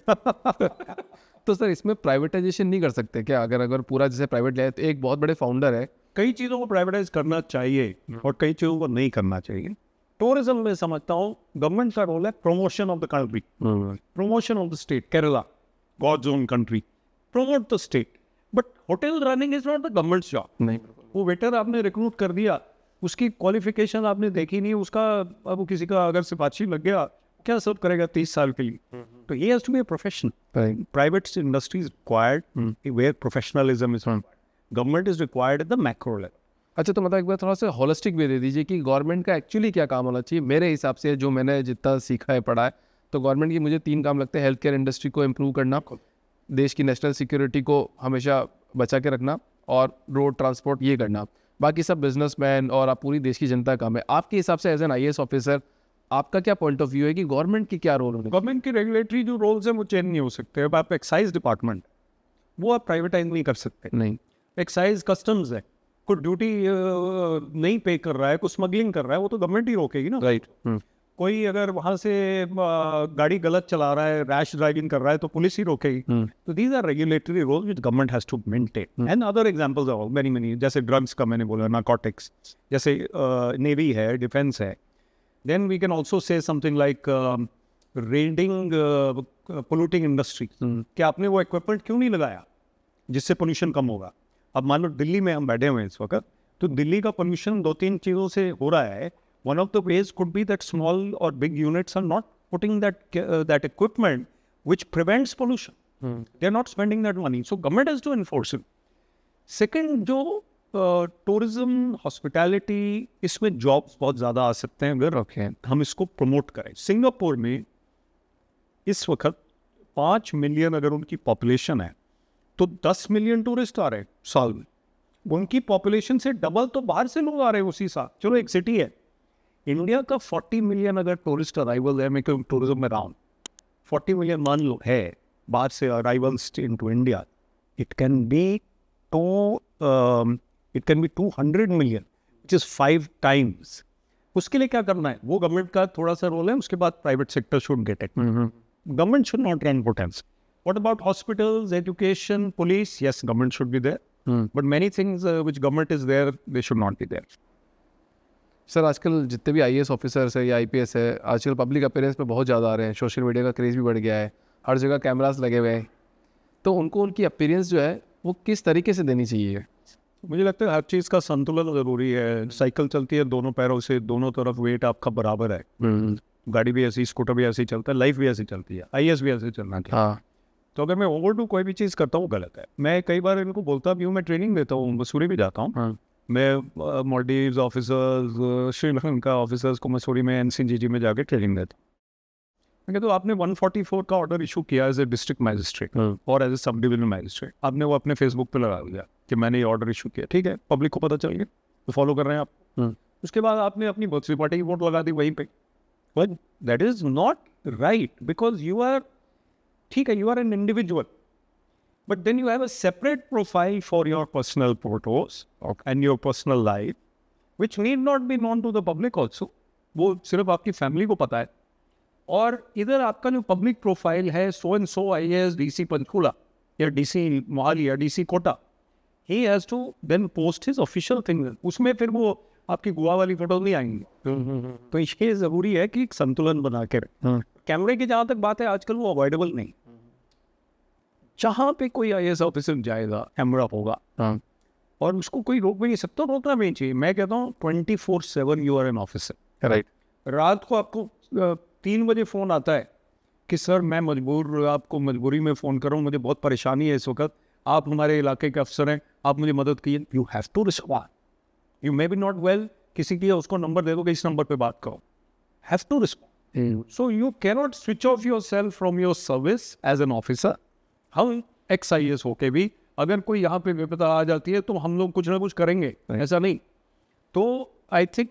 तो सर इसमें प्राइवेटाइजेशन नहीं कर सकते क्या? अगर पूरा जैसे प्राइवेट ले तो एक बहुत बड़े फाउंडर है. कई चीज़ों को प्राइवेटाइज करना चाहिए और कई चीज़ों को नहीं करना चाहिए. टूरिज्म में समझता हूँ गवर्नमेंट का रोल है promotion of the country, promotion of the state. Kerala, God's own country, promote the state. But hotel running is not the government job. नहीं, वो वेटर आपने रिक्रूट कर दिया, उसकी क्वालिफिकेशन आपने देखी नहीं, उसका अब वो किसी का अगर सिपाही लग गया क्या सब करेगा 30 साल के लिए. तो he has to be a professional. Private industry is required where professionalism is. Government is required at the macro level. अच्छा, तो मतलब एक बार थोड़ा सा होलिस्टिक भी दे दीजिए कि गवर्नमेंट का एक्चुअली क्या काम होना चाहिए. मेरे हिसाब से जो मैंने जितना सीखा है पढ़ा है, तो गवर्नमेंट की मुझे 3 काम लगते हैं. हेल्थ केयर इंडस्ट्री को इम्प्रूव करना, देश की नेशनल सिक्योरिटी को हमेशा बचा के रखना, और रोड ट्रांसपोर्ट ये करना. बाकी सब बिजनेसमैन और आप पूरी देश की जनता का काम है. आपके हिसाब से एज एन IAS ऑफिसर आपका क्या पॉइंट ऑफ व्यू है कि गवर्नमेंट की क्या रोल होने? गवर्नमेंट के रेगुलेटरी जो रोल्स हैं वो चेंज नहीं हो सकते. अब आप एक्साइज डिपार्टमेंट, वो आप प्राइवेटाइज नहीं कर सकते. नहीं, एक्साइज कस्टम्स है, कोई ड्यूटी नहीं पे कर रहा है, कोई स्मगलिंग कर रहा है, वो तो गवर्नमेंट ही रोकेगी ना. राइट. कोई अगर वहाँ से गाड़ी गलत चला रहा है, रैश ड्राइविंग कर रहा है, तो पुलिस ही रोकेगी. तो these are regulatory roles which government has to maintain. And other examples are many many, जैसे ड्रग्स का मैंने बोला, नार्कोटिक्स, जैसे नेवी है, डिफेंस है. Then we can also say something like raiding polluting industry. कि आपने वो इक्विपमेंट क्यों नहीं लगाया जिससे पोल्यूशन कम होगा. अब मान लो दिल्ली में हम बैठे हुए हैं इस वक्त, तो दिल्ली का पोल्यूशन 2-3 चीज़ों से हो रहा है. One of the ways could be that small or big units are not putting that equipment which prevents pollution. They are not spending that money. So government has to enforce it. Second, जो tourism, hospitality, इसमें jobs बहुत ज़्यादा आ सकते हैं अगर हम इसको promote करें. सिंगापुर में इस वक्त 5 मिलियन अगर उनकी population है, तो 10 मिलियन टूरिस्ट आ रहे हैं साल में. उनकी पॉपुलेशन से डबल तो बाहर से लोग आ रहे हैं उसी साल. चलो एक सिटी है. इंडिया का 40 मिलियन अगर टूरिस्ट अराइवल है, मैं क्यों टूरिज्म में राउंड 40 मिलियन मान लो है बाहर से arrivals into India. It can be 200 million, which is 5 times. उसके लिए क्या करना है, वो गवर्नमेंट का थोड़ा सा रोल है. उसके बाद private sector should get it. Government should not run hotels. What about hospitals, education, police? Yes, government should be there. But many things which government is there, they should not be there. Sir आजकल जितने भी IAS officers है या IPS है, आजकल public appearance पे बहुत ज़्यादा आ रहे हैं. सोशल मीडिया का क्रेज़ भी बढ़ गया है, हर जगह कैमरास लगे हुए हैं. तो उनको उनकी अपीयरेंस जो है वो किस तरीके से देनी चाहिए? मुझे लगता है हर चीज़ का संतुलन ज़रूरी है. साइकिल चलती है दोनों पैरों से, दोनों तरफ वेट आपका बराबर है. गाड़ी भी ऐसी, स्कूटर भी ऐसी चलता है, लाइफ भी ऐसी चलती है, IAS भी ऐसे चलना चाहिए. हाँ. तो अगर मैं ओवरडू कोई भी चीज़ करता हूँ गलत है. मैं कई बार इनको बोलता भी हूँ, मैं ट्रेनिंग देता हूँ, मसूरी भी जाता हूँ. मैं मालदीव्स ऑफिसर्स, श्रीलंका ऑफिसर्स को मसूरी में NCGG में जाके ट्रेनिंग देता हूँ. मैं कहता हूँ आपने 144 का ऑर्डर इशू किया एज ए डिस्ट्रिक्ट मैजिस्ट्रेट और as a sub divisional magistrate. आपने वो अपने फेसबुक पे लगा दिया कि मैंने ये ऑर्डर इशू किया. ठीक है, पब्लिक को पता चल गया, तो फॉलो कर रहे हैं आप. उसके बाद आपने अपनी बर्थडे पार्टी की वोट लगा दी वहीं पे. But that is not right, because you are, ठीक है, you are an individual, but then you have a separate profile for your personal photos and your personal life, which need not be known to the public also. वो सिर्फ आपकी family को पता है. और इधर आपका जो पब्लिक प्रोफाइल है, so and so IAS DC Panchkula या DC मोहाली या DC Kota, he has to then post his official thing. उसमें फिर वो आपकी गोवा वाली फोटो नहीं आएंगी. तो इसके ज़रूरी है कि एक संतुलन बना के रखें. कैमरे की जहाँ तक बात है, आजकल वो अवॉइडेबल नहीं. जहाँ पे कोई IAS ऑफिसर जाएगा कैमरा होगा, और उसको कोई रोक भी नहीं सकता, रोकना भी नहीं चाहिए. मैं कहता हूँ 24/7 you are an officer. Right. रात को आपको 3 बजे फ़ोन आता है कि सर मैं मजबूर, आपको मजबूरी में फ़ोन कर रहा हूँ, मुझे बहुत परेशानी है इस वक्त, आप हमारे इलाके के अफसर हैं, आप मुझे मदद कीजिए. You have to respond. You may be not well, किसी की उसको नंबर दे दो कि इस नंबर पे बात करो. Have to respond. So you cannot switch off yourself from your service as an officer. हम ex-IAS होके भी अगर कोई यहाँ पे विपदा आ जाती है तो हम लोग कुछ ना कुछ करेंगे, ऐसा नहीं. तो आई थिंक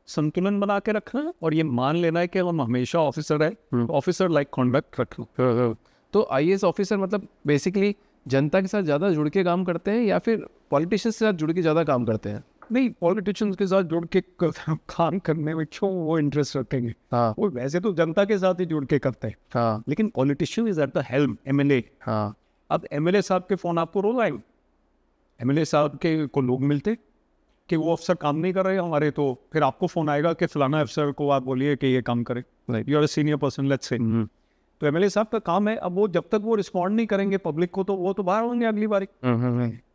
संतुलन बना के रखना और ये मान लेना है कि हम हमेशा ऑफिसर है, ऑफिसर लाइक कॉन्डक्ट रखना. तो आईएएस ऑफिसर मतलब बेसिकली जनता के साथ ज़्यादा जुड़ के काम करते हैं या फिर पॉलिटिशियंस के साथ जुड़ के ज़्यादा काम करते हैं? नहीं, पॉलिटिशियंस के साथ जुड़ के काम करने में क्यों वो इंटरेस्ट रखेंगे? हाँ वो वैसे तो जनता के साथ ही जुड़ के करते हैं, हाँ लेकिन politician is at the helm, MLA. हाँ अब एमएलए साहब के फ़ोन आपको रोज आएंगे, एमएलए साहब के को लोग मिलते कि वो अफसर काम नहीं कर रहे हमारे, तो फिर आपको फ़ोन आएगा कि फलाना अफसर को आप बोलिए कि ये काम करे, you are a senior person, let's say. तो एमएलए साहब का काम है, अब वो जब तक वो रिस्पॉन्ड नहीं करेंगे पब्लिक को, तो वो तो बाहर होंगे अगली बारी।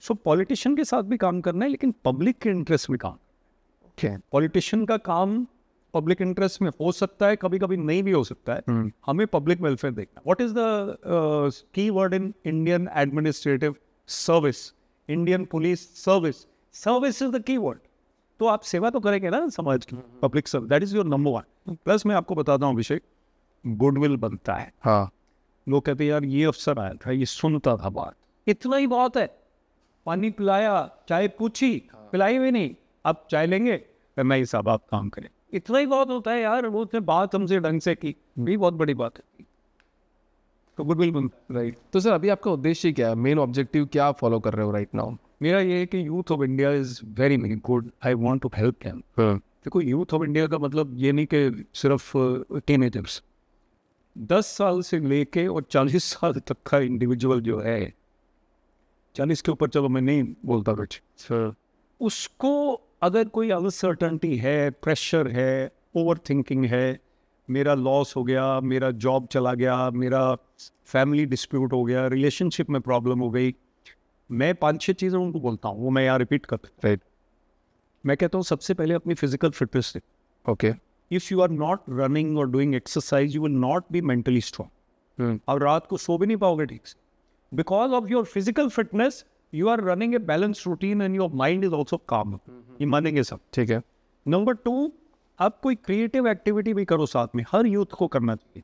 सो पॉलिटिशियन के साथ भी काम करना है, लेकिन पब्लिक के इंटरेस्ट में काम। पॉलिटिशियन का काम पब्लिक इंटरेस्ट में हो सकता है, कभी कभी नहीं भी हो सकता है। हमें पब्लिक वेलफेयर देखना। What is the key word in Indian administrative service, Indian police service? Service is the key word. तो आप सेवा तो करेंगे ना समाज की, public service, that is your number one. Plus मैं आपको बताता हूँ अभिषेक, गुडविल बनता है। हाँ लोग कहते हैं यार ये अफसर आया था, ये सुनता था बात, इतना ही बहुत है। पानी पिलाया, चाय पूछी, पिलाई भी नहीं, आप चाय लेंगे, मैं ही साहब आप काम करें, इतना ही बहुत होता है यार। वो उसने बात हमसे ढंग से की, भी बहुत बड़ी बात है। तो गुडविल बनता है। राइट। तो सर अभी आपका उद्देश्य क्या है, मेन ऑब्जेक्टिव क्या फॉलो कर रहे हो राइट नाउ? मेरा ये है कि youth of India is very very good, I want to help them. देखो, यूथ ऑफ इंडिया का मतलब ये नहीं कि सिर्फ टीनेजर्स, 10 साल से लेके और 40 साल तक का इंडिविजुअल जो है, 40 के ऊपर चलो मैं नहीं बोलता कुछ, उसको अगर कोई अनसर्टनिटी है, प्रेशर है, ओवर थिंकिंग है, मेरा लॉस हो गया, मेरा जॉब चला गया, मेरा फैमिली डिस्प्यूट हो गया, रिलेशनशिप में प्रॉब्लम हो गई, मैं 5-6 चीज़ें उनको बोलता हूँ, वो मैं यहाँ रिपीट करता हूँ। राइट। मैं कहता हूँ सबसे पहले अपनी फिजिकल फिटनेस से। Okay. If you are not running और doing exercise, you will not be mentally strong. और रात को सो भी नहीं पाओगे ठीक से, because of your physical fitness you are running a balance routine and your mind is also calm. ये मानेंगे सब, ठीक है। नंबर 2, आप कोई क्रिएटिव एक्टिविटी भी करो साथ में, हर यूथ को करना चाहिए।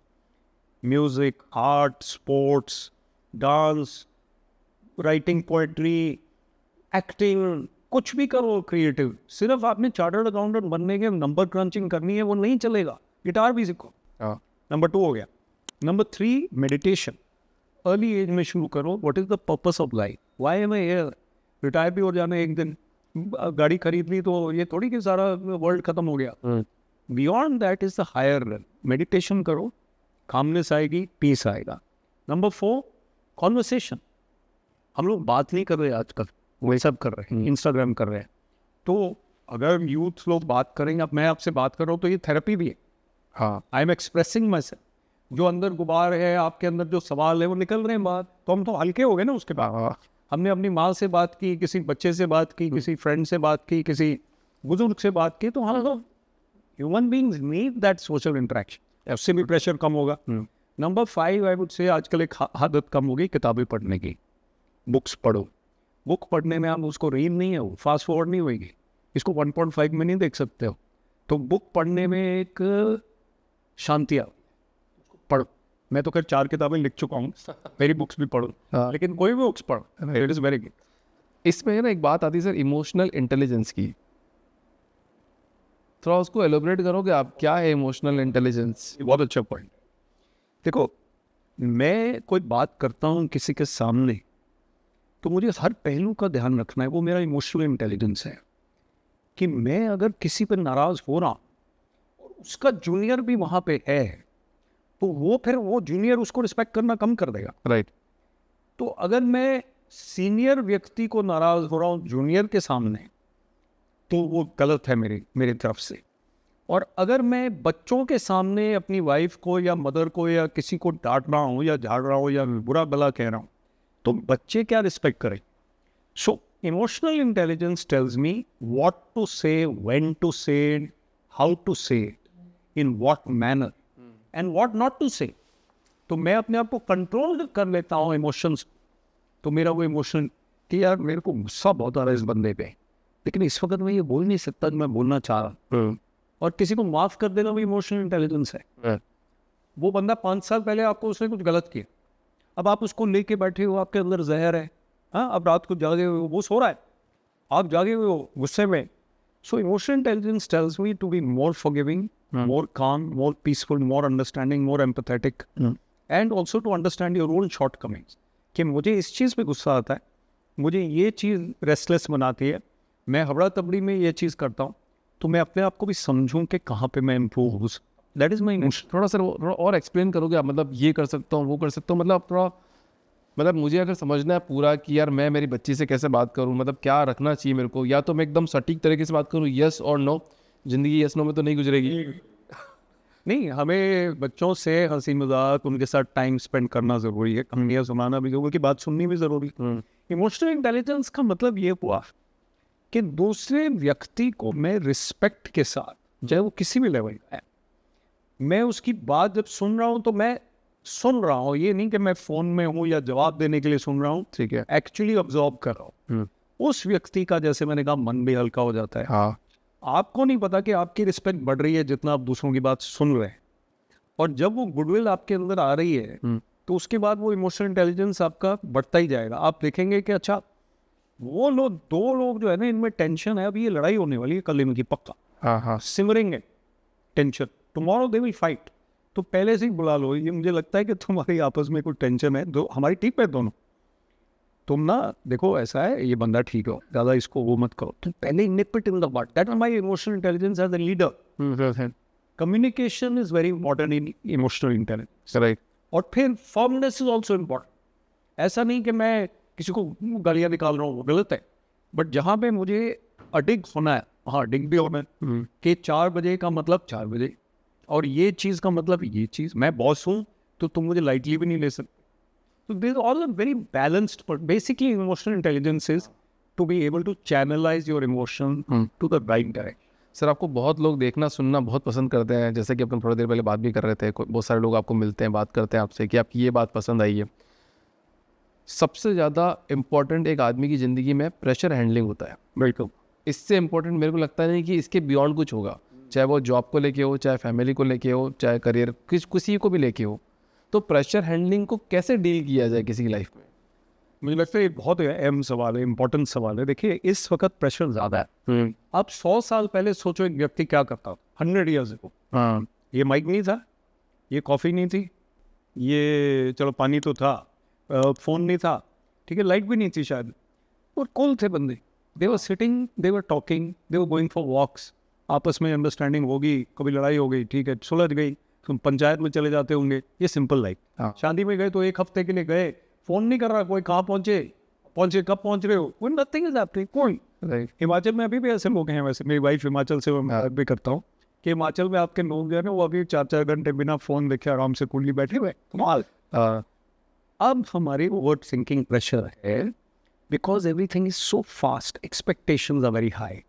Music, art, sports, dance, writing, poetry, acting, कुछ भी करो क्रिएटिव। सिर्फ आपने चार्टर्ड अकाउंटेंट बनने के नंबर क्रंचिंग करनी है, वो नहीं चलेगा। गिटार भी सीखो। हाँ नंबर 2 हो गया। नंबर 3, मेडिटेशन, अर्ली एज में शुरू करो। What is the purpose of life, why am I hear? Retire भी हो जाना है एक दिन, गाड़ी खरीद ली तो ये थोड़ी कि सारा वर्ल्ड खत्म हो गया। Beyond that is the higher run. Meditation करो, कामनेस आएगी, पीस आएगा। Number 4, conversation. हम लोग बात नहीं कर रहे आजकल, वही सब कर रहे हैं, इंस्टाग्राम कर रहे हैं। तो अगर यूथ लोग बात करेंगे, अब मैं आपसे बात कर रहा हूँ तो ये थेरेपी भी है। हाँ I am expressing my self. जो अंदर गुबार है, आपके अंदर जो सवाल है, वो निकल रहे हैं बात, तो हम तो हल्के हो गए ना उसके बाद। हाँ हमने अपनी माँ से बात की, किसी बच्चे से बात की, किसी फ्रेंड से बात की, किसी बुजुर्ग से बात की, तो हाँ, human beings need that social interaction, उससे भी प्रेशर कम होगा। नंबर 5, आई वुड से आजकल एक आदत कम हो गई किताबें पढ़ने की। बुक्स पढ़ो। बुक पढ़ने में आप उसको रीड नहीं है, वो फास्ट फॉरवर्ड नहीं होगी, इसको 1.5 में नहीं देख सकते हो। तो बुक पढ़ने में एक शांति आ, पढ़ो। मैं तो खैर 4 किताबें लिख चुका हूँ, मेरी बुक्स भी पढ़ो। हाँ। लेकिन कोई भी बुक्स पढ़ो, इट इज़ वेरी गुड। इसमें ना एक बात आती है सर, इमोशनल इंटेलिजेंस की, थोड़ा उसको एलोबरेट करोगे आप, क्या है इमोशनल इंटेलिजेंस? बहुत अच्छा पॉइंट। देखो, मैं कोई बात करता हूँ किसी के सामने, तो मुझे हर पहलू का ध्यान रखना है। वो मेरा इमोशनल इंटेलिजेंस है कि मैं अगर किसी पर नाराज़ हो रहा हूँ और उसका जूनियर भी वहाँ पे है, तो वो फिर वो जूनियर उसको रिस्पेक्ट करना कम कर देगा। राइट। तो अगर मैं सीनियर व्यक्ति को नाराज़ हो रहा हूँ जूनियर के सामने, तो वो गलत है मेरी तरफ से। और अगर मैं बच्चों के सामने अपनी वाइफ को या मदर को या किसी को डांट रहा हूँ या झाड़ रहा हूँ या बुरा भला कह रहा हूँ, तो बच्चे क्या रिस्पेक्ट करें? So emotional intelligence tells me what to say, when to say, how to say, in what manner and what not to say. तो मैं अपने आप को कंट्रोल कर लेता हूँ इमोशंस। तो मेरा वो इमोशन कि यार मेरे को गुस्सा बहुत आ रहा है इस बंदे पे, लेकिन इस वक्त मैं ये बोल नहीं सकता कि मैं बोलना चाह रहा। और किसी को माफ़ कर देना भी इमोशनल इंटेलिजेंस है। वो बंदा 5 साल पहले आपको उसने कुछ गलत किया, अब आप उसको लेके बैठे हो, आपके अंदर जहर है। हाँ, अब रात को जागे हुए हो, वो सो रहा है, आप जागे हुए हो गुस्से में। So emotional intelligence tells me to be more forgiving, more calm, more peaceful, more understanding, more empathetic, and also to understand your own shortcomings कि मुझे इस चीज़ पे गुस्सा आता है, मुझे ये चीज़ रेस्टलेस बनाती है, मैं हबड़ा तबड़ी में ये चीज़ करता हूँ, तो मैं अपने आप को भी समझूं कि कहाँ पे मैं इम्प्रूव हो सकता। That is my emotion. थोड़ा सर थोड़ा और एक्सप्लेन करोगे आप, मतलब ये कर सकता हूँ वो कर सकता हूँ, मतलब थोड़ा, मतलब मुझे अगर समझना है पूरा कि यार मैं मेरी बच्ची से कैसे बात करूँ, मतलब क्या रखना चाहिए मेरे को, या तो मैं एकदम सटीक तरीके से बात करूँ यस और नो, ज़िंदगी यस नो में तो नहीं गुजरेगी। नहीं, हमें बच्चों से हंसी मजाक, उनके साथ टाइम स्पेंड करना ज़रूरी है, कहानियाँ सुनाना भी, उनकी बात सुननी भी ज़रूरी है। इमोशनल इंटेलिजेंस का मतलब ये हुआ कि दूसरे व्यक्ति को मैं रिस्पेक्ट के साथ, चाहे वो किसी भी लेवल का है, मैं उसकी बात जब सुन रहा हूँ तो मैं सुन रहा हूँ, ये नहीं कि मैं फ़ोन में हूँ या जवाब देने के लिए सुन रहा हूँ, ठीक है। एक्चुअली ऑब्जर्व कर रहा हूँ उस व्यक्ति का। जैसे मैंने कहा, मन भी हल्का हो जाता है। हाँ, आपको नहीं पता कि आपकी रिस्पेक्ट बढ़ रही है जितना आप दूसरों की बात सुन रहे हैं, और जब वो गुडविल आपके अंदर आ रही है तो उसके बाद वो इमोशनल इंटेलिजेंस आपका बढ़ता ही जाएगा। आप देखेंगे कि अच्छा, वो लोग, दो लोग जो है ना, इनमें टेंशन है, अभी ये लड़ाई होने वाली है कल इनकी, पक्का हाँ, हाँ, सिमरिंग है tension, tomorrow they will fight, तो पहले से ही बुला लो। ये मुझे लगता है कि तुम्हारी आपस में कोई टेंशन है, दो हमारी टीम है दोनों, तुम ना देखो ऐसा है, ये बंदा ठीक हो, ज़्यादा इसको वो मत करो, तुम पहले nip it in the bud. That is my emotional intelligence as a leader. Communication is very important in emotional intelligence, right. और फिर फर्मनेस इज ऑल्सो इम्पॉर्टेंट। ऐसा नहीं कि मैं किसी को गालियाँ निकाल रहा हूँ, वो गलत है, बट जहाँ पे मुझे अडिग होना है, हाँ अडिग भी होना है कि 4 बजे का मतलब 4 बजे, और ये चीज़ का मतलब ये चीज़। मैं बॉस हूँ तो तुम मुझे लाइटली भी नहीं ले सकते। So these are all very balanced, but basically emotional intelligence is to be able to channelize your emotion to the right direction. Sir आपको बहुत लोग देखना सुनना बहुत पसंद करते हैं, जैसे कि अपन थोड़ी देर पहले बात भी कर रहे थे, बहुत सारे लोग आपको मिलते हैं, बात करते हैं आपसे कि आपकी ये बात पसंद आई है। सबसे ज़्यादा इम्पॉर्टेंट एक आदमी की ज़िंदगी में प्रेशर हैंडलिंग होता है। बिल्कुल। इससे इम्पोर्टेंट मेरे को लगता नहीं कि इसके बियॉन्ड कुछ होगा, चाहे वो जॉब को लेके हो, चाहे फैमिली को लेके हो, चाहे करियर किसी को भी लेके हो। तो प्रेशर हैंडलिंग को कैसे डील किया जाए किसी की लाइफ में? मुझे लगता है ये बहुत अहम सवाल है, इम्पोर्टेंट सवाल है। देखिए, इस वक्त प्रेशर ज़्यादा है। आप 100 साल पहले सोचो एक व्यक्ति क्या करता, 100 ईयर्स को, हाँ, ये माइक नहीं था, ये कॉफ़ी नहीं थी, ये चलो पानी तो था, फ़ोन नहीं था, ठीक है, लाइट भी नहीं थी शायद, और कूल थे बंदे। They were sitting, they were talking, they were going for walks, आपस में अंडरस्टैंडिंग होगी, कभी लड़ाई हो गई, ठीक है, सुलझ गई, तुम पंचायत में चले जाते होंगे, ये सिंपल लाइफ। हाँ। शादी में गए तो 1 हफ्ते के लिए गए, फ़ोन नहीं कर रहा कोई, कहाँ पहुँचे कब पहुँच रहे हो, कोई नथिंग इज हैपनिंग, कोई। राइट। हिमाचल में अभी भी ऐसे लोग हैं, वैसे मेरी वाइफ हिमाचल से, मैं भी करता हूँ कि हिमाचल में आपके लोग जो है ना, वो अभी 4-4 घंटे बिना फ़ोन देखे आराम से कुल्ली बैठे हुए, कमाल। अब हमारी ओवर थिंकिंग प्रेशर है, because everything is so fast, expectations are very high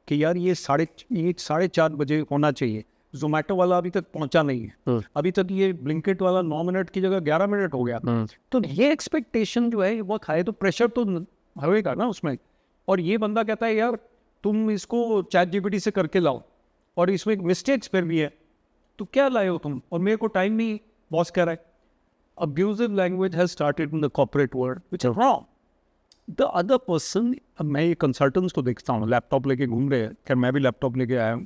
कि यार ये 4:30 बजे होना चाहिए, जोमेटो वाला अभी तक पहुंचा नहीं है, अभी तक ये ब्लिंकिट वाला 9 मिनट की जगह 11 मिनट हो गया। तो ये एक्सपेक्टेशन जो है ये बहुत हाई, तो प्रेशर तो होएगा ना उसमें। और ये बंदा कहता है यार तुम इसको चैट जीपीटी से करके लाओ, और इसमें मिस्टेक्स पर भी है, तो क्या लाए हो तुम, और मेरे को टाइम नहीं, बॉस कह रहा है। Abusive language has started in the corporate world, which is wrong. The other person, मैं ये कंसल्टेंट्स को देखता हूँ लैपटॉप लेके घूम रहे हैं, खैर मैं भी लैपटॉप लेके आया हूँ,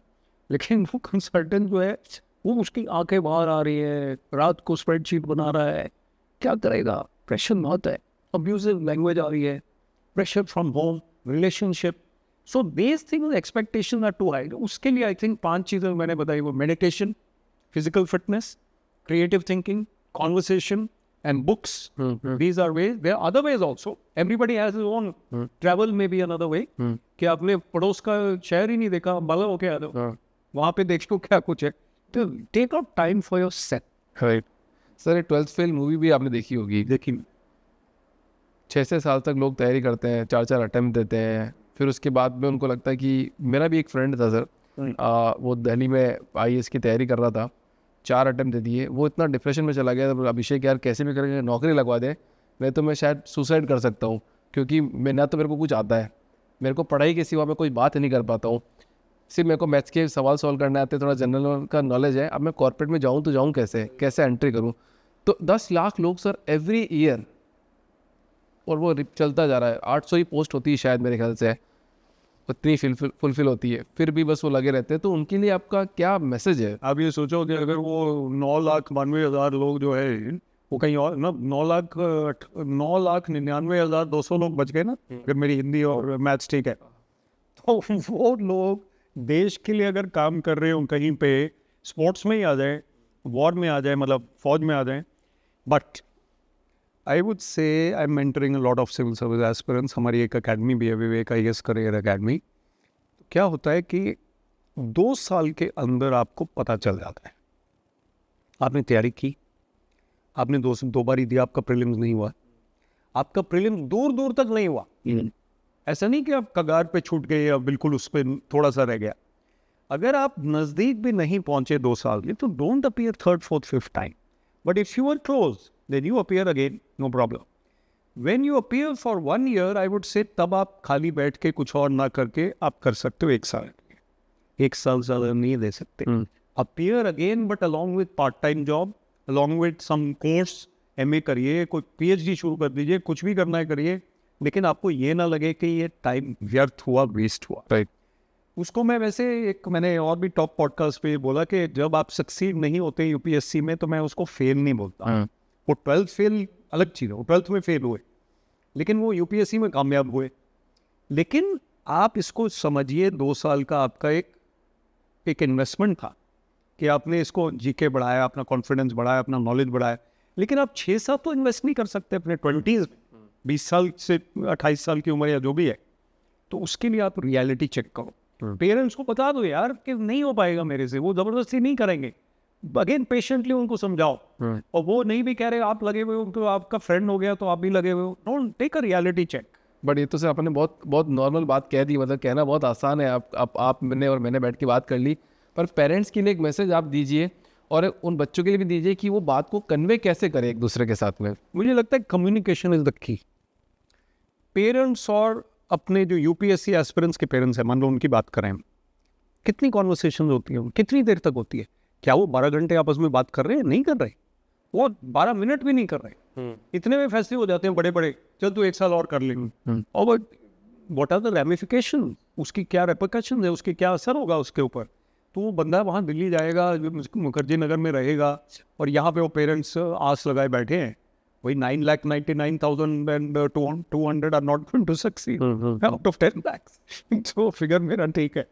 लेकिन वो कंसल्टेंट जो है वो उसकी आंखें बाहर आ रही है, रात को स्प्रेडशीट बना रहा है, क्या करेगा, प्रेशर बहुत है, अब्यूजिव लैंग्वेज आ रही है, pressure from home, relationship, so these things expectations are too high. उसके लिए आई थिंक 5 चीज़ें मैंने बताई, वो meditation, physical fitness, creative thinking, conversation, and books. These are ways. There are other ways also. Everybody has his own. Travel may be another way. कि आपने पड़ोस का शहर ही नहीं देखा, बाला हो क्या वहाँ पे देखो क्या कुछ है, तो take out time for yourself. Right. Sir 12th fail movie भी आपने देखी होगी। देखिए, 6 साल तक लोग तैयारी करते हैं, 4 अटेम्प्ट देते हैं, फिर उसके बाद में उनको लगता है कि, मेरा भी एक फ्रेंड था सर, वो दिल्ली में IAS की तैयारी कर रहा था, 4 अटेम्प्ट दे दिए, वो इतना डिप्रेशन में चला गया, अभिषेक यार कैसे भी करके नौकरी लगवा दे, नहीं तो मैं शायद सुसाइड कर सकता हूँ, क्योंकि मैं ना तो मेरे को कुछ आता है, मेरे को पढ़ाई के सिवा मैं कोई बात नहीं कर पाता हूँ, सिर्फ मेरे को मैथ्स के सवाल सॉल्व करने आते हैं, थोड़ा जनरल का नॉलेज है, अब मैं कॉर्पोरेट में जाऊँ तो जाऊँ कैसे एंट्री करूँ। तो 10 लाख लोग सर एवरी ईयर, और वो चलता जा रहा है, 800 ही पोस्ट होती है शायद मेरे ख्याल से, उतनी फुलफिल होती है, फिर भी बस वो लगे रहते हैं। तो उनके लिए आपका क्या मैसेज है? आप ये सोचो कि अगर वो 9,92,000 लोग जो है वो कहीं और ना 9,99,200 लोग बच गए ना, अगर मेरी हिंदी और मैथ्स ठीक है। तो वो लोग देश के लिए अगर काम कर रहे हो कहीं पे, स्पोर्ट्स में ही आ जाए, वॉर में आ जाए, मतलब फौज में आ जाए, but I would say I am mentoring a lot of civil service aspirants. हमारी एक अकेडमी भी है, विवेक IAS करियर अकेडमी। क्या होता है कि 2 साल के अंदर आपको पता चल जाता है, आपने तैयारी की, आपने 2 बारी दिया, आपका प्रीलिम्स नहीं हुआ, आपका प्रीलिम्स दूर दूर तक नहीं हुआ। ऐसा नहीं कि आप कगार पे छूट गए या बिल्कुल उस पर थोड़ा सा रह गया। अगर आप नज़दीक भी नहीं पहुंचे 2 साल में, तो don't appear 3rd, 4th, 5th time, but if you are close then you appear again, no problem. When you appear for 1 year, I would say तब आप खाली बैठ के कुछ और ना करके आप कर सकते हो 1 साल। 1 साल ज़्यादा नहीं दे सकते। Appear again, but along with part time job, along with some course, MA करिए, कोई PhD शुरू कर दीजिए, कुछ भी करना है करिए, लेकिन आपको ये ना लगे कि ये टाइम व्यर्थ हुआ, वेस्ट हुआ। राइट। उसको मैं वैसे मैंने और भी टॉप पॉडकास्ट पे बोला कि जब आप सक्सीड नहीं होते UPSC में, तो मैं उसको फेल नहीं बोलता। वो 12th फेल अलग चीज़ है, वो 12th में फेल हुए, लेकिन वो UPSC में कामयाब हुए। लेकिन आप इसको समझिए, 2 साल का आपका एक इन्वेस्टमेंट था कि आपने इसको GK बढ़ाया, अपना कॉन्फिडेंस बढ़ाया, अपना नॉलेज बढ़ाया, लेकिन आप 6 साल तो इन्वेस्ट नहीं कर सकते अपने 20s में, 20 साल से 28 साल की उम्र या जो भी है। तो उसके लिए आप रियलिटी चेक करो। पेरेंट्स को बता दो यार कि नहीं हो पाएगा मेरे से, वो ज़बरदस्ती नहीं करेंगे। अगेन पेशेंटली उनको समझाओ, और वो नहीं भी कह रहे आप लगे हुए हो, तो आपका फ्रेंड हो गया तो आप भी लगे हुए हो। Don't take a reality check. But ये तो सर आपने बहुत बहुत नॉर्मल बात कह दी, मतलब कहना बहुत आसान है। आप मैंने और मैंने बैठ के बात कर ली, पर पेरेंट्स के लिए एक मैसेज आप दीजिए, और उन बच्चों के लिए भी दीजिए कि वो बात को कन्वे कैसे करें एक दूसरे के साथ में। मुझे लगता है communication is the key. Parents और अपने जो UPSC एस्पिरेंट्स के पेरेंट्स हैं, मान लो उनकी बात करें, कितनी कॉन्वर्सेशन होती है, कितनी देर तक होती है? क्या वो 12 घंटे आपस में बात कर रहे हैं? नहीं कर रहे। वो 12 मिनट भी नहीं कर रहे। इतने में फैसले हो जाते हैं बड़े बड़े, चल तू 1 साल और कर लेंगे। और व्हाट आर द रेमिफिकेशन, उसकी क्या रेपरकशन है, उसकी क्या असर होगा उसके ऊपर। तो वो बंदा वहाँ दिल्ली जाएगा, मुखर्जी नगर में रहेगा, और यहाँ पे वो पेरेंट्स आस लगाए बैठे हैं, वही 9,99,200 are not going to succeed out of 10 lakhs। तो फिगर मेरा ठीक है।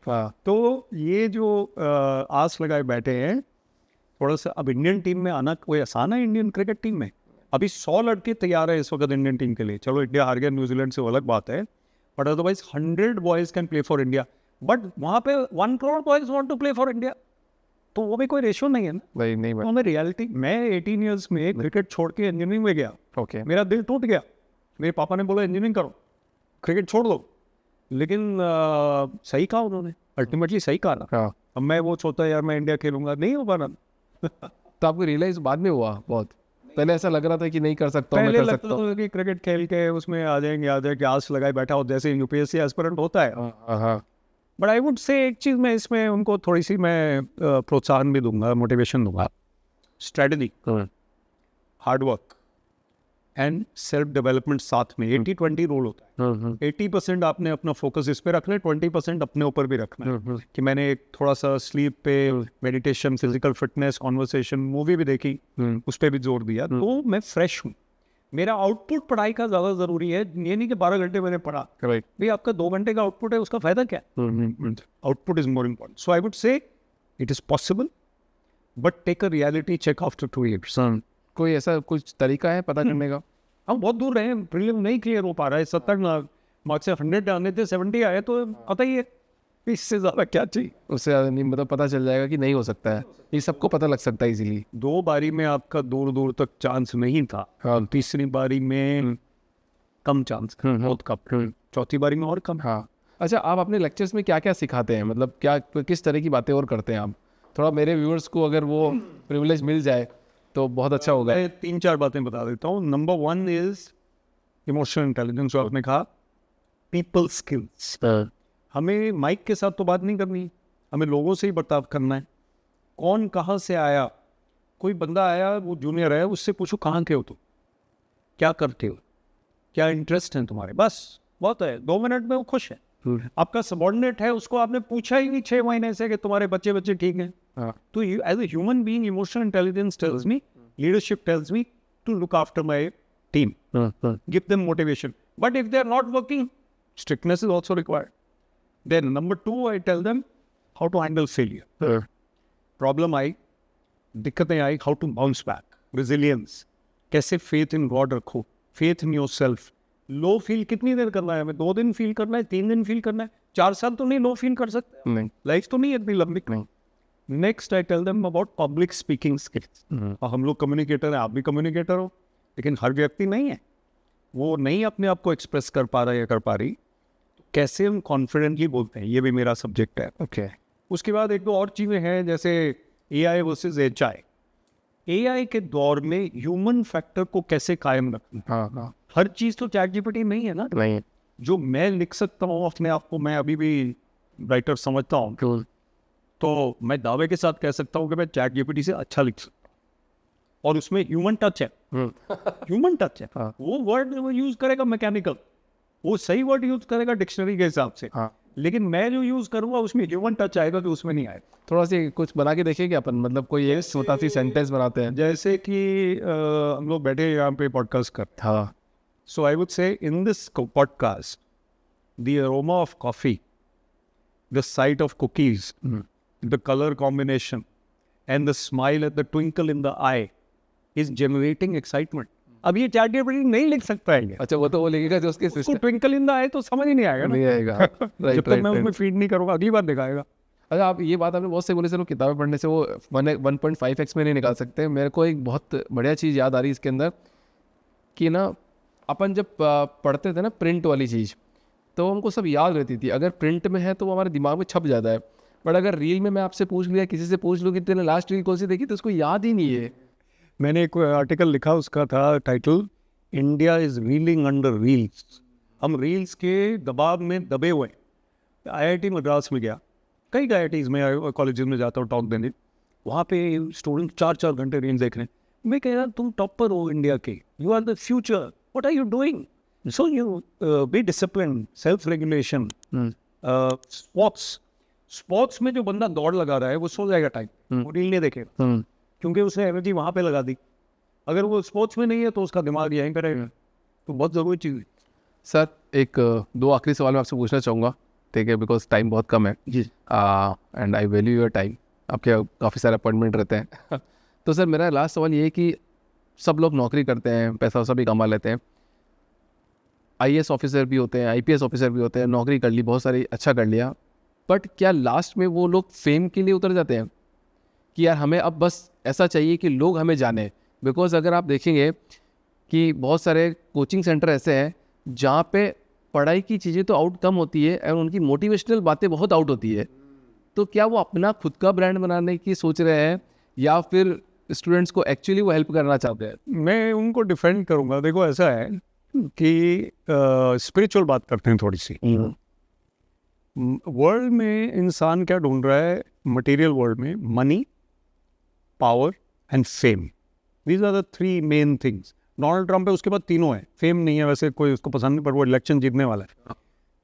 तो ये जो आस लगाए बैठे हैं, थोड़ा सा अब इंडियन टीम में आना कोई आसान है? इंडियन क्रिकेट टीम में अभी 100 लड़के तैयार है इस वक्त इंडियन टीम के लिए। चलो इंडिया हार गया न्यूजीलैंड से, वो अलग बात है, but otherwise 100 boys can play for India. But वहाँ पे 1 crore boys want to play for India, तो वो भी कोई रेशियो नहीं है ना। भाई नहीं भाई। मैं रियलिटी, मैं 18 ईयर्स में क्रिकेट छोड़ के इंजीनियरिंग में गया। ओके। मेरा दिल टूट गया, मेरे पापा ने बोला इंजीनियरिंग करो, क्रिकेट छोड़ दो, लेकिन सही कहा उन्होंने, अल्टीमेटली सही कहा ना। हाँ। अब मैं वो सोचता यार मैं इंडिया खेलूंगा, नहीं हो पाना। तो आपको रियलाइज बाद में हुआ? बहुत पहले ऐसा लग रहा था कि नहीं कर सकता हूँ, मैं पहले कर लगता सकता हूँ। था कि क्रिकेट खेल के उसमें आ जाएंगे आस लगाए बैठा हो, जैसे UPSC एस्पिरेंट होता है। हाँ। बट आई वुड से एक चीज़ मैं इसमें उनको थोड़ी सी मैं प्रोत्साहन भी दूंगा, मोटिवेशन दूंगा। Strategy, hard work and self development साथ में 80-20 रोल होता है। 80% आपने अपना फोकस इस पे रखना है, 20% अपने ऊपर भी रखना है। कि मैंने एक थोड़ा सा स्लीप पे, meditation, physical fitness, conversation, movie भी देखी, उस पर भी जोर दिया, तो मैं फ्रेश हूँ। मेरा आउटपुट पढ़ाई का ज़्यादा ज़रूरी है, ये नहीं कि 12 घंटे मैंने पढ़ा। राइट। भाई आपका 2 घंटे का आउटपुट है, उसका फ़ायदा क्या है? Output is more important. So I would say it is possible, but take a reality check after 2 years। कोई ऐसा कुछ तरीका है पता करने का? हम बहुत दूर रहे हैं, प्रीलिम नहीं क्लियर हो पा रहा है। 70 मार्क्स से 100 आने थे, 70 आए, तो पता ही है इससे ज़्यादा क्या चाहिए। उससे ज़्यादा नहीं, मतलब पता चल जाएगा कि नहीं हो सकता है, ये सबको पता लग सकता है इजीली। 2 बारी में आपका दूर दूर तक चांस नहीं था। हाँ। तीसरी बारी में कम चांस, बहुत कम। चौथी बारी में और कम। हाँ। अच्छा, आप अपने लेक्चर्स में क्या क्या सिखाते हैं, मतलब क्या किस तरह की बातें और करते हैं आप? थोड़ा मेरे व्यूअर्स को अगर वो प्रिविलेज मिल जाए तो बहुत अच्छा होगा। मैं 3-4 बातें बता देता हूँ। नंबर 1 इज इमोशनल इंटेलिजेंस, जो आपने कहा, पीपल स्किल्स। हमें माइक के साथ तो बात नहीं करनी, हमें लोगों से ही बर्ताव करना है। कौन कहाँ से आया, कोई बंदा आया, वो जूनियर है, उससे पूछो कहाँ के हो तुम, क्या करते हो, क्या इंटरेस्ट है तुम्हारे, बस बहुत है। 2 मिनट में वो खुश है। आपका सबॉर्डिनेट है, उसको आपने पूछा ही नहीं 6 महीने से कि तुम्हारे बच्चे ठीक हैं। हाँ। तो as a human being, emotional intelligence tells me, leadership tells me to look after my team. Give them motivation. But if they are not working, strictness is also required. Then number 2, I tell them how to handle failure. Problem आई, दिक्कतें आई, how to bounce back, resilience. कैसे faith in God रखो, faith in yourself. Low feel कितनी देर करना है हमें? 2 दिन feel करना है, 3 दिन फील करना है, 4 साल तो नहीं लो फील कर सकते. नहीं. लाइफ तो नहीं है इतनी लंबी. नहीं. Next I tell them about public speaking skills. हम लोग कम्युनिकेटर हैं, आप भी कम्युनिकेटर हो, लेकिन हर व्यक्ति नहीं है, वो नहीं अपने आप को एक्सप्रेस कर पा रहा है या कर पा रही. तो कैसे हम कॉन्फिडेंटली बोलते हैं, ये भी मेरा सब्जेक्ट है. ओके. उसके बाद 1-2 और चीज़ें हैं, जैसे AI वर्सेस HI. AI के दौर में ह्यूमन फैक्टर को कैसे कायम रखना. हाँ. हर चीज़ तो ChatGPT नहीं है ना. नहीं. जो मैं लिख सकता हूँ अपने आप को, मैं अभी भी राइटर समझता हूँ, Cool. तो मैं दावे के साथ कह सकता हूँ कि मैं ChatGPT से अच्छा लिख सकता हूँ. और उसमें ह्यूमन टच है. ह्यूमन टच है. हाँ. वो वर्ड वो यूज़ करेगा मैकेनिकल, वो सही वर्ड यूज़ करेगा डिक्शनरी के हिसाब से. हाँ. लेकिन मैं जो यूज़ करूँगा उसमें ह्यूमन टच आएगा कि उसमें नहीं आएगा. थोड़ा सी कुछ बना के देखिए कि अपन, मतलब कोई एक छोटा सी सेंटेंस बनाते हैं. जैसे कि हम लोग बैठे यहाँ पे पॉडकास्ट करते हैं. हाँ. So I would say in this podcast, the aroma of coffee, the sight of cookies, the color combination, and the smile at the twinkle in the eye is generating excitement. अब ये ChatGPT नहीं लिख सकता है. अच्छा, वो तो वो लिखेगा जो उसके उसको सिस्टम ट्विंकल इन द आई तो समझ ही नहीं आएगा ना. नहीं आएगा. जब तक मैं उसमें फीड नहीं करूँगा, अगली बार दिखाएगा. अच्छा, आप ये बात आपने बहुत सही बोली. सर, किताबें पढ़ने से वो 1.5x में नहीं निकाल सकते. मेरे को एक बहुत बढ़िया चीज़ याद आ रही है इसके अंदर कि ना, अपन जब पढ़ते थे ना प्रिंट वाली चीज़, तो हमको सब याद रहती थी. अगर प्रिंट में है तो वो हमारे दिमाग में छप जाता है. बट अगर रील में मैं आपसे पूछ लिया, किसी से पूछ लूँ कि तेने लास्ट रील कौन सी देखी, तो उसको याद ही नहीं है. मैंने एक आर्टिकल लिखा, उसका था title India is railing under reels. हम रील्स के दबाव में दबे हुए हैं. IIT मद्रास में गया, कई IITs में कॉलेजेस में जाता हूँ टॉक देने, वहाँ पे स्टूडेंट 4-4 घंटे रील देख रहे हैं. मैं कह रहा तुम टॉपर हो इंडिया के, you are the future, what are you doing? So you be discipline, self regulation. Sports में जो बंदा दौड़ लगा रहा है वो सो जाएगा टाइम, वो रील नहीं देखेगा, क्योंकि उसने एनर्जी वहाँ पे लगा दी. अगर वो स्पोर्ट्स में नहीं है तो उसका दिमाग यहीं पे रहेगा. तो बहुत ज़रूरी चीज़ है. सर, एक 2 आखिरी सवाल मैं आपसे पूछना चाहूँगा, ठीक है, बिकॉज टाइम बहुत कम है. जी. And I value your time. आपके काफ़ी सारे अपॉइंटमेंट रहते हैं. तो सर, मेरा लास्ट सवाल ये है कि सब लोग नौकरी करते हैं, पैसा सभी कमा लेते हैं, IAS ऑफिसर भी होते हैं, IPS ऑफिसर भी होते हैं, नौकरी कर ली, बहुत सारी अच्छा कर लिया, बट क्या लास्ट में वो लोग फेम के लिए उतर जाते हैं कि यार हमें अब बस ऐसा चाहिए कि लोग हमें जाने? बिकॉज अगर आप देखेंगे कि बहुत सारे कोचिंग सेंटर ऐसे हैं जहाँ पे पढ़ाई की चीज़ें तो आउट कम होती है और उनकी मोटिवेशनल बातें बहुत आउट होती है. तो क्या वो अपना खुद का ब्रांड बनाने की सोच रहे हैं या फिर स्टूडेंट्स को एक्चुअली वो हेल्प करना चाहते हैं? मैं उनको डिफेंड करूँगा. देखो, ऐसा है कि स्पिरिचुअल बात करते हैं थोड़ी सी. वर्ल्ड में इंसान क्या ढूंढ रहा है? मटेरियल वर्ल्ड में money, power and fame. These are the 3 main things. Donald Trump है, उसके बाद तीनों है. फेम नहीं है, वैसे कोई उसको पसंद नहीं, पर वो इलेक्शन जीतने वाला है.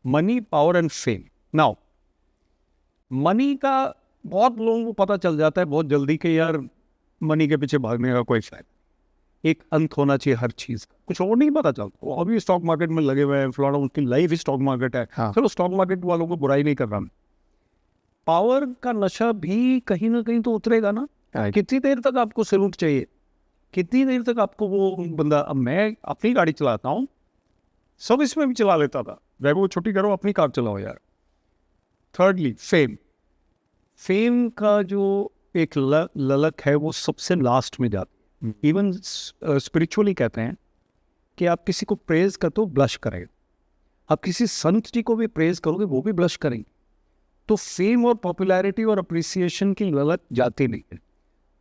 Money, power and fame. Now money का बहुत लोगों को पता चल जाता है बहुत जल्दी कि यार मनी के पीछे भागने का कोई फायदा. एक अंत होना चाहिए हर चीज़ का. कुछ और नहीं पता चलता. वो अभी स्टॉक मार्केट में लगे हुए हैं, फ्लॉरा उनकी लाइफ ही स्टॉक मार्केट है. हाँ. चलो, स्टॉक मार्केट वालों को बुराई नहीं कर रहा मैं. पावर का नशा भी कहीं ना कहीं तो उतरेगा ना. कितनी देर तक आपको सैल्यूट चाहिए? कितनी देर तक आपको वो बंदा? अब मैं अपनी गाड़ी चलाता हूँ, सब इसमें भी चला लेता था. ड्राइवर छुट्टी करो, अपनी कार चलाओ यार. Thirdly fame. फेम का जो एक ललक है वो सबसे लास्ट में जाती है. इवन स्पिरिचुअली कहते हैं कि आप किसी को प्रेज करते हो, ब्लश करेगा. आप किसी संत जी को भी प्रेज करोगे, वो भी ब्लश करेंगे. तो फेम और पॉपुलैरिटी और अप्रिसिएशन की ललक जाती नहीं है.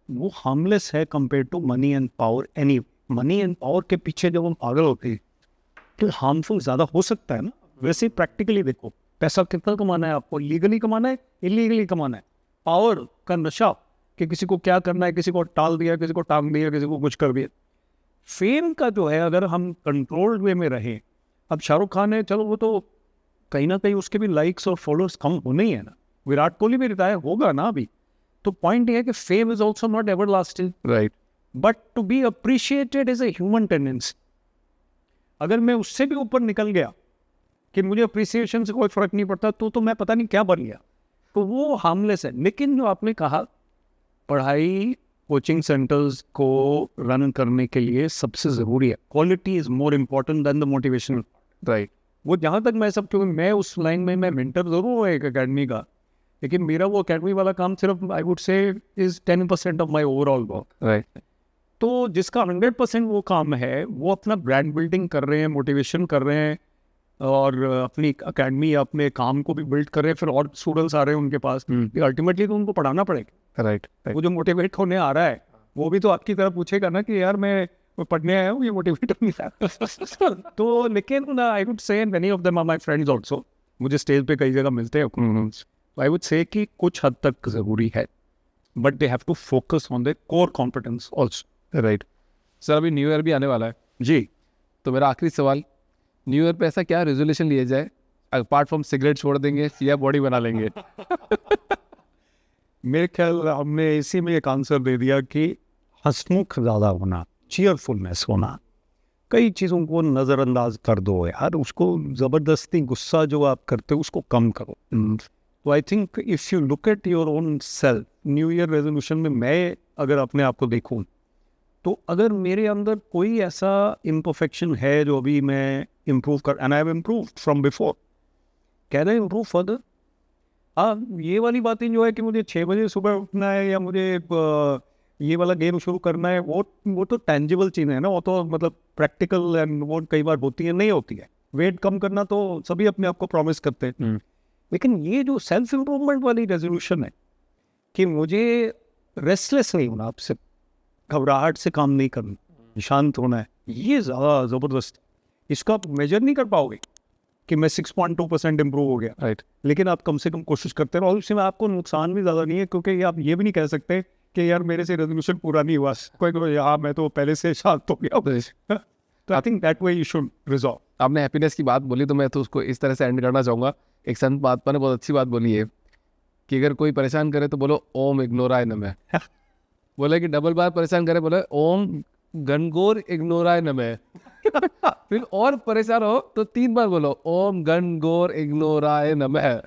वो हार्मलेस है compare to money and power. Any money and power के पीछे जब हम पागल होते हैं तो हार्मफुल ज़्यादा हो सकता है ना. वैसे प्रैक्टिकली देखो, पैसा कितना कमाना है आपको? लीगली कमाना है, इलीगली कमाना है? पावर का नशा कि किसी को क्या करना है, किसी को टाल दिया, किसी को टांग दिया, किसी को कुछ कर दिया. फेम का जो है, अगर हम कंट्रोल्ड वे में रहें. अब शाहरुख खान है, चलो वो तो कहीं ना कहीं उसके भी लाइक्स और फॉलोअर्स कम होने ही है ना. विराट कोहली भी रिटायर होगा ना अभी. तो पॉइंट ये है कि fame is also not ever lasting. Right. But to be appreciated is a human tendency. अगर मैं उससे भी ऊपर निकल गया कि मुझे अप्रिसिएशन से कोई फर्क नहीं पड़ता, तो मैं पता नहीं क्या बन गया, तो वो हार्मलेस है। लेकिन जो आपने कहा, पढ़ाई कोचिंग सेंटर्स को रन करने के लिए सबसे ज़रूरी है, quality is more important than the motivational, right. वो जहाँ तक मैं सब, क्योंकि मैं उस लाइन में मैं मेंटर ज़रूर हूँ एक एकेडमी का, लेकिन मेरा वो एकेडमी वाला काम सिर्फ आई वुड से is 10% of my overall work. Right. तो जिसका 100% वो काम है, वो अपना ब्रांड बिल्डिंग कर रहे हैं, मोटिवेशन कर रहे हैं, और अपनी अकेडमी या अपने काम को भी बिल्ड कर रहे हैं, फिर और स्टूडेंट्स आ रहे हैं उनके पास, अल्टीमेटली तो उनको पढ़ाना पड़ेगा। राइट। वो जो मोटिवेट होने आ रहा है, वो भी तो आपकी तरह पूछेगा ना कि यार मैं पढ़ने आया हूँ, ये मोटिवेट नहीं था। तो लेकिन I would say many of them are my friends also, मुझे स्टेज पे कई जगह मिलते हैं, आई वुड से कि कुछ हद तक ज़रूरी है, but they have to focus on the core competence also. Right. Sir, अभी न्यू ईयर भी आने वाला है, जी, तो मेरा आखिरी सवाल, न्यू ईयर पे ऐसा क्या रेजोल्यूशन लिए जाए, अपार्ट फ्रॉम सिगरेट छोड़ देंगे या बॉडी बना लेंगे? मेरे ख्याल हमने इसी में एक आंसर दे दिया कि हंसमुख ज़्यादा होना, चीयरफुलनेस होना, कई चीज़ों को नज़रअंदाज कर दो यार, उसको ज़बरदस्ती गुस्सा जो आप करते हो उसको कम करो। तो I think if you look at your own self, new year resolution में मैं अगर अपने आप को देखूं, तो अगर मेरे अंदर कोई ऐसा इम्परफेक्शन है जो अभी मैं इम्प्रूव कर, and I have improved from before, can I improve further? हाँ, ये वाली बातें जो है कि मुझे 6 बजे सुबह उठना है या मुझे ये वाला गेम शुरू करना है, वो तो टेंजिबल चीज़ है ना, वो तो मतलब प्रैक्टिकल एंड वो कई बार होती है, नहीं होती है। वेट कम करना तो सभी अपने आप को प्रॉमिस करते हैं, लेकिन ये जो सेल्फ इम्प्रूवमेंट वाली रेजोल्यूशन है कि मुझे रेस्टलेस नहीं होना, आपसे घबराहट से काम नहीं करना, शांत होना है, ये ज़्यादा ज़बरदस्त। इसको आप मेजर नहीं कर पाओगे कि मैं 6.2% इम्प्रूव हो गया, राइट। लेकिन आप कम से कम कोशिश करते रहो, और उसमें आपको नुकसान भी ज़्यादा नहीं है, क्योंकि आप ये भी नहीं कह सकते कि यार मेरे से रेजोल्यूशन पूरा नहीं हुआ, कोई हाँ मैं तो पहले से शांत हो गया। तो I think that way you should resolve. आपने हैप्पीनेस की बात बोली, तो मैं तो उसको इस तरह से एंड करना चाहूँगा। एक संत महात्मा ने बहुत अच्छी बात बोली है कि अगर कोई परेशान करे तो बोलो ओम इग्नोराय नमः। बोले कि डबल बार परेशान करे, बोले ओम गणगौर इग्नोराय नमः। फिर और परेशान हो तो 3 बार बोलो ओम गणगौर इग्नोराय नमः।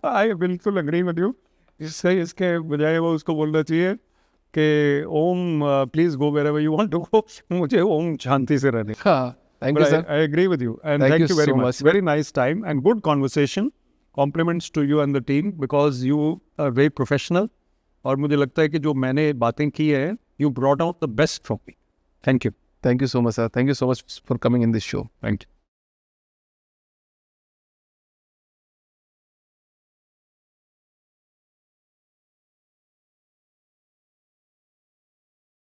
आई बिल्कुल अग्री विद यू। इसके बजाय वो उसको बोलना चाहिए कि Om please go wherever you want to go, मुझे ओम शांति से रहने। हाँ, thank you sir. I agree with you, and Thank thank you you very so much. much. Very nice time and good conversation. Compliments to you and the team because you are very professional. और मुझे लगता है कि जो मैंने बातें की है, you brought out the best from me. Thank you. Thank you so much, sir. Thank you so much for coming in this show. Thank you.